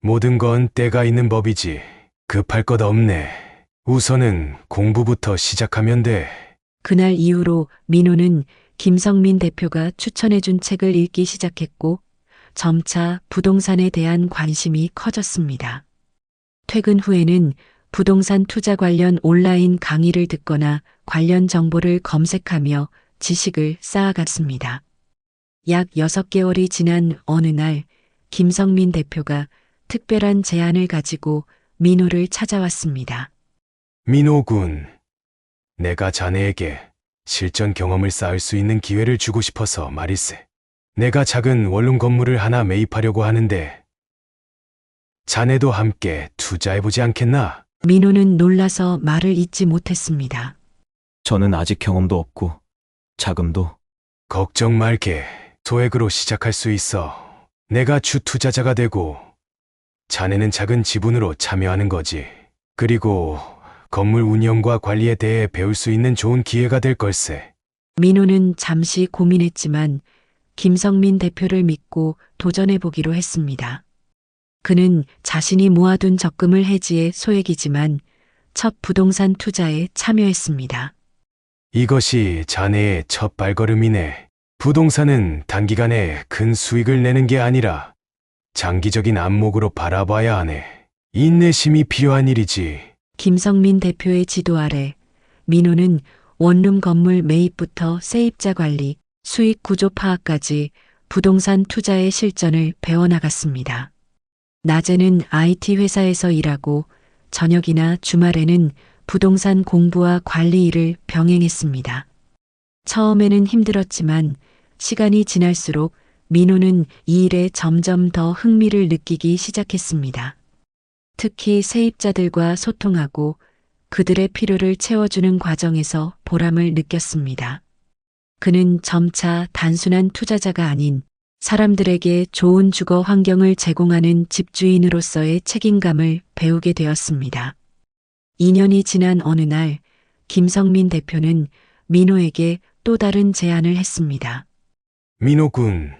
모든 건 때가 있는 법이지. 급할 것 없네. 우선은 공부부터 시작하면 돼. 그날 이후로 민호는 김성민 대표가 추천해준 책을 읽기 시작했고 점차 부동산에 대한 관심이 커졌습니다. 퇴근 후에는 부동산 투자 관련 온라인 강의를 듣거나 관련 정보를 검색하며 지식을 쌓아갔습니다. 약 6개월이 지난 어느 날 김성민 대표가 특별한 제안을 가지고 민호를 찾아왔습니다. 민호 군, 내가 자네에게 실전 경험을 쌓을 수 있는 기회를 주고 싶어서 말일세. 내가 작은 원룸 건물을 하나 매입하려고 하는데 자네도 함께 투자해보지 않겠나? 민호는 놀라서 말을 잇지 못했습니다. 저는 아직 경험도 없고 자금도. 걱정 말게. 소액으로 시작할 수 있어. 내가 주 투자자가 되고 자네는 작은 지분으로 참여하는 거지. 그리고 건물 운영과 관리에 대해 배울 수 있는 좋은 기회가 될 걸세. 민호는 잠시 고민했지만 김성민 대표를 믿고 도전해보기로 했습니다. 그는 자신이 모아둔 적금을 해지해 소액이지만 첫 부동산 투자에 참여했습니다. 이것이 자네의 첫 발걸음이네. 부동산은 단기간에 큰 수익을 내는 게 아니라 장기적인 안목으로 바라봐야 하네. 인내심이 필요한 일이지. 김성민 대표의 지도 아래 민호는 원룸 건물 매입부터 세입자 관리, 수익 구조 파악까지 부동산 투자의 실전을 배워나갔습니다. 낮에는 IT 회사에서 일하고 저녁이나 주말에는 부동산 공부와 관리 일을 병행했습니다. 처음에는 힘들었지만 시간이 지날수록 민호는 이 일에 점점 더 흥미를 느끼기 시작했습니다. 특히 세입자들과 소통하고 그들의 필요를 채워주는 과정에서 보람을 느꼈습니다. 그는 점차 단순한 투자자가 아닌 사람들에게 좋은 주거 환경을 제공하는 집주인으로서의 책임감을 배우게 되었습니다. 2년이 지난 어느 날 김성민 대표는 민호에게 또 다른 제안을 했습니다. 민호군,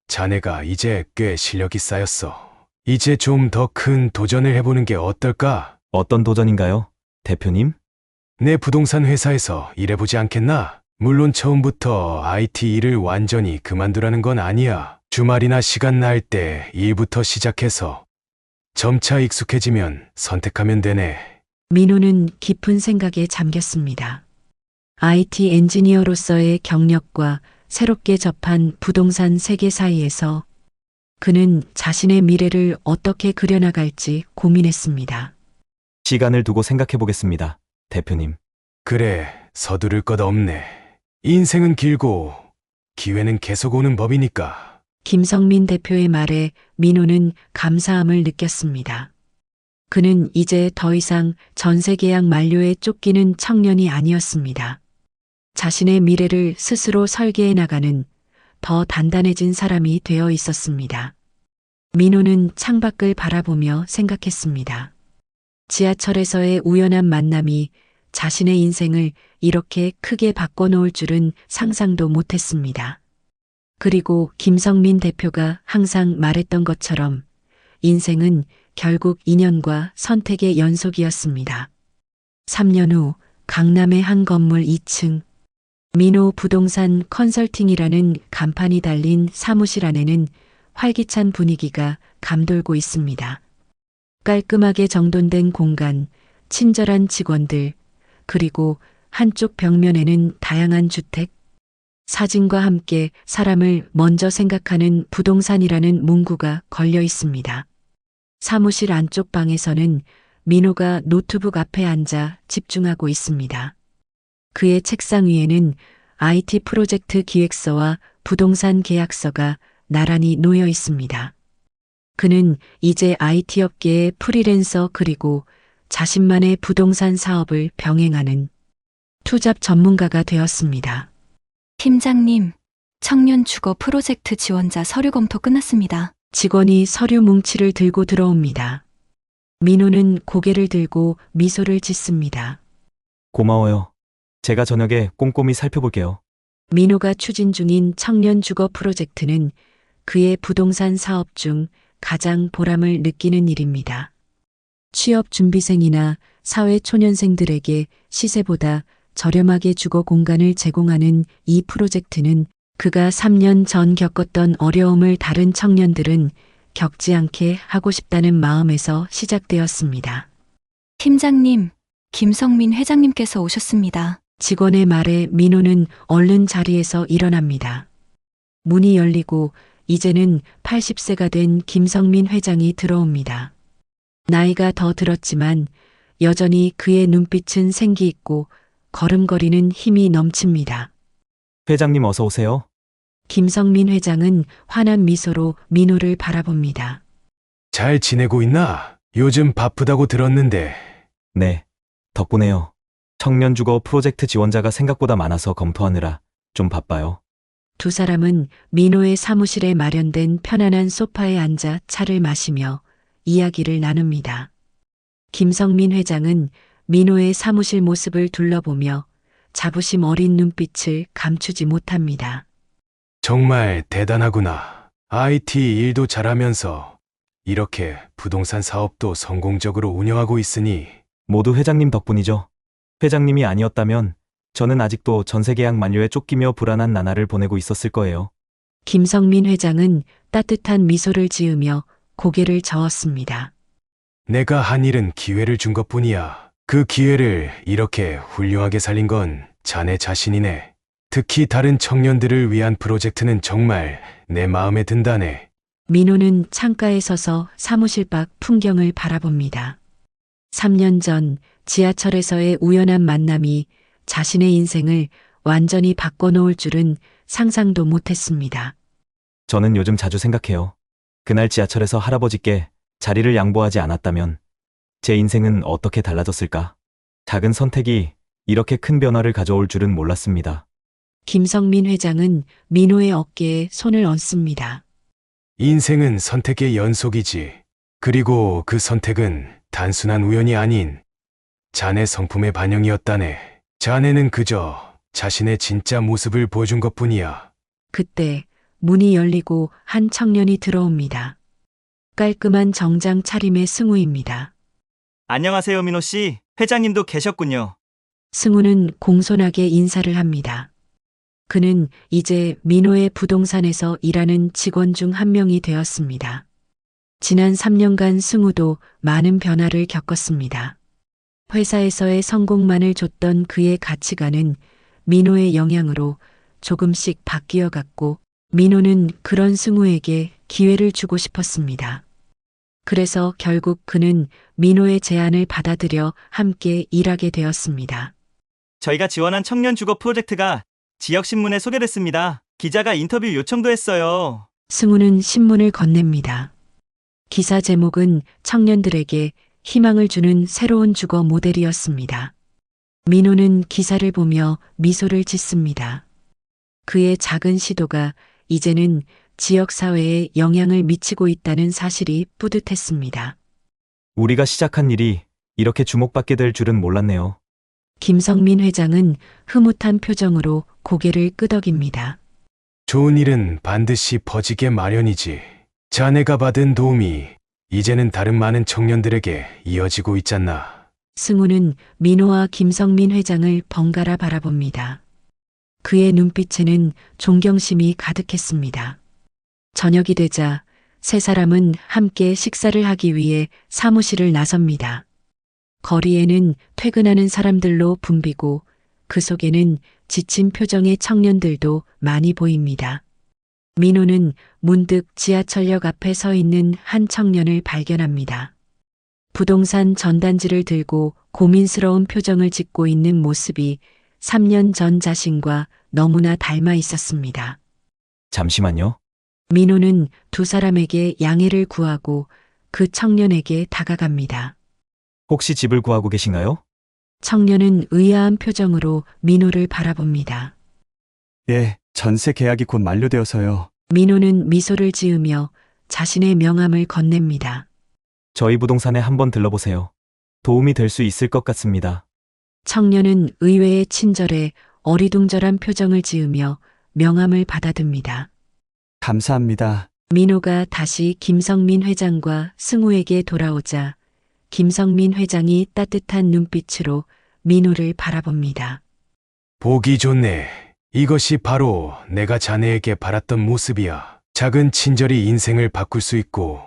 자네가 이제 꽤 실력이 쌓였어. 이제 좀 더 큰 도전을 해보는 게 어떨까? 어떤 도전인가요, 대표님? 내 부동산 회사에서 일해보지 않겠나? 물론 처음부터 IT 일을 완전히 그만두라는 건 아니야. 주말이나 시간 날 때 일부터 시작해서 점차 익숙해지면 선택하면 되네. 민호는 깊은 생각에 잠겼습니다. IT 엔지니어로서의 경력과 새롭게 접한 부동산 세계 사이에서 그는 자신의 미래를 어떻게 그려나갈지 고민했습니다. 시간을 두고 생각해 보겠습니다, 대표님. 그래, 서두를 것 없네. 인생은 길고 기회는 계속 오는 법이니까. 김성민 대표의 말에 민호는 감사함을 느꼈습니다. 그는 이제 더 이상 전세 계약 만료에 쫓기는 청년이 아니었습니다. 자신의 미래를 스스로 설계해 나가는 더 단단해진 사람이 되어 있었습니다. 민호는 창밖을 바라보며 생각했습니다. 지하철에서의 우연한 만남이 자신의 인생을 이렇게 크게 바꿔놓을 줄은 상상도 못했습니다. 그리고 김성민 대표가 항상 말했던 것처럼 인생은 결국 인연과 선택의 연속이었습니다. 3년 후 강남의 한 건물 2층 민호 부동산 컨설팅이라는 간판이 달린 사무실 안에는 활기찬 분위기가 감돌고 있습니다. 깔끔하게 정돈된 공간, 친절한 직원들, 그리고 한쪽 벽면에는 다양한 주택, 사진과 함께 사람을 먼저 생각하는 부동산이라는 문구가 걸려 있습니다. 사무실 안쪽 방에서는 민호가 노트북 앞에 앉아 집중하고 있습니다. 그의 책상 위에는 IT 프로젝트 기획서와 부동산 계약서가 나란히 놓여 있습니다. 그는 이제 IT 업계의 프리랜서 그리고 자신만의 부동산 사업을 병행하는 투잡 전문가가 되었습니다. 팀장님, 청년 주거 프로젝트 지원자 서류 검토 끝났습니다. 직원이 서류 뭉치를 들고 들어옵니다. 민호는 고개를 들고 미소를 짓습니다. 고마워요. 제가 저녁에 꼼꼼히 살펴볼게요. 민호가 추진 중인 청년 주거 프로젝트는 그의 부동산 사업 중 가장 보람을 느끼는 일입니다. 취업 준비생이나 사회 초년생들에게 시세보다 저렴하게 주거 공간을 제공하는 이 프로젝트는 그가 3년 전 겪었던 어려움을 다른 청년들은 겪지 않게 하고 싶다는 마음에서 시작되었습니다. 팀장님, 김성민 회장님께서 오셨습니다. 직원의 말에 민호는 얼른 자리에서 일어납니다. 문이 열리고 이제는 80세가 된 김성민 회장이 들어옵니다. 나이가 더 들었지만 여전히 그의 눈빛은 생기 있고 걸음걸이는 힘이 넘칩니다. 회장님 어서 오세요. 김성민 회장은 환한 미소로 민호를 바라봅니다. 잘 지내고 있나? 요즘 바쁘다고 들었는데. 네. 덕분에요. 청년 주거 프로젝트 지원자가 생각보다 많아서 검토하느라 좀 바빠요. 두 사람은 민호의 사무실에 마련된 편안한 소파에 앉아 차를 마시며 이야기를 나눕니다. 김성민 회장은 민호의 사무실 모습을 둘러보며 자부심 어린 눈빛을 감추지 못합니다. 정말 대단하구나. IT 일도 잘하면서 이렇게 부동산 사업도 성공적으로 운영하고 있으니. 모두 회장님 덕분이죠. 회장님이 아니었다면 저는 아직도 전세 계약 만료에 쫓기며 불안한 나날을 보내고 있었을 거예요. 김성민 회장은 따뜻한 미소를 지으며 고개를 저었습니다. 내가 한 일은 기회를 준 것뿐이야. 그 기회를 이렇게 훌륭하게 살린 건 자네 자신이네. 특히 다른 청년들을 위한 프로젝트는 정말 내 마음에 든다네. 민호는 창가에 서서 사무실 밖 풍경을 바라봅니다. 3년 전 지하철에서의 우연한 만남이 자신의 인생을 완전히 바꿔놓을 줄은 상상도 못했습니다. 저는 요즘 자주 생각해요. 그날 지하철에서 할아버지께 자리를 양보하지 않았다면 제 인생은 어떻게 달라졌을까? 작은 선택이 이렇게 큰 변화를 가져올 줄은 몰랐습니다. 김성민 회장은 민호의 어깨에 손을 얹습니다. 인생은 선택의 연속이지. 그리고 그 선택은 단순한 우연이 아닌 자네 성품의 반영이었다네. 자네는 그저 자신의 진짜 모습을 보여준 것뿐이야. 그때 문이 열리고 한 청년이 들어옵니다. 깔끔한 정장 차림의 승우입니다. 안녕하세요, 민호 씨. 회장님도 계셨군요. 승우는 공손하게 인사를 합니다. 그는 이제 민호의 부동산에서 일하는 직원 중 한 명이 되었습니다. 지난 3년간 승우도 많은 변화를 겪었습니다. 회사에서의 성공만을 줬던 그의 가치관은 민호의 영향으로 조금씩 바뀌어 갔고, 민호는 그런 승우에게 기회를 주고 싶었습니다. 그래서 결국 그는 민호의 제안을 받아들여 함께 일하게 되었습니다. 저희가 지원한 청년 주거 프로젝트가 지역신문에 소개됐습니다. 기자가 인터뷰 요청도 했어요. 승우는 신문을 건넵니다. 기사 제목은 청년들에게 희망을 주는 새로운 주거 모델이었습니다. 민호는 기사를 보며 미소를 짓습니다. 그의 작은 시도가 이제는 지역사회에 영향을 미치고 있다는 사실이 뿌듯했습니다. 우리가 시작한 일이 이렇게 주목받게 될 줄은 몰랐네요. 김성민 회장은 흐뭇한 표정으로 고개를 끄덕입니다. 좋은 일은 반드시 퍼지게 마련이지. 자네가 받은 도움이 이제는 다른 많은 청년들에게 이어지고 있잖아. 승우는 민호와 김성민 회장을 번갈아 바라봅니다. 그의 눈빛에는 존경심이 가득했습니다. 저녁이 되자 세 사람은 함께 식사를 하기 위해 사무실을 나섭니다. 거리에는 퇴근하는 사람들로 붐비고 그 속에는 지친 표정의 청년들도 많이 보입니다. 민호는 문득 지하철역 앞에 서 있는 한 청년을 발견합니다. 부동산 전단지를 들고 고민스러운 표정을 짓고 있는 모습이 3년 전 자신과 너무나 닮아 있었습니다. 잠시만요. 민호는 두 사람에게 양해를 구하고 그 청년에게 다가갑니다. 혹시 집을 구하고 계신가요? 청년은 의아한 표정으로 민호를 바라봅니다. 예, 전세 계약이 곧 만료되어서요. 민호는 미소를 지으며 자신의 명함을 건넵니다. 저희 부동산에 한번 들러보세요. 도움이 될 수 있을 것 같습니다. 청년은 의외의 친절에 어리둥절한 표정을 지으며 명함을 받아듭니다. 감사합니다. 민호가 다시 김성민 회장과 승우에게 돌아오자 김성민 회장이 따뜻한 눈빛으로 민호를 바라봅니다. 보기 좋네. 이것이 바로 내가 자네에게 바랐던 모습이야. 작은 친절이 인생을 바꿀 수 있고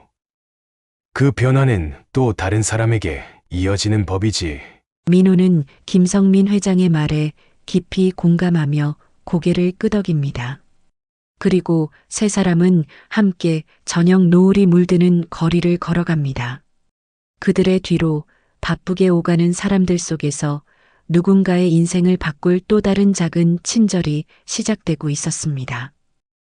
그 변화는 또 다른 사람에게 이어지는 법이지. 민호는 김성민 회장의 말에 깊이 공감하며 고개를 끄덕입니다. 그리고 세 사람은 함께 저녁 노을이 물드는 거리를 걸어갑니다. 그들의 뒤로 바쁘게 오가는 사람들 속에서 누군가의 인생을 바꿀 또 다른 작은 친절이 시작되고 있었습니다.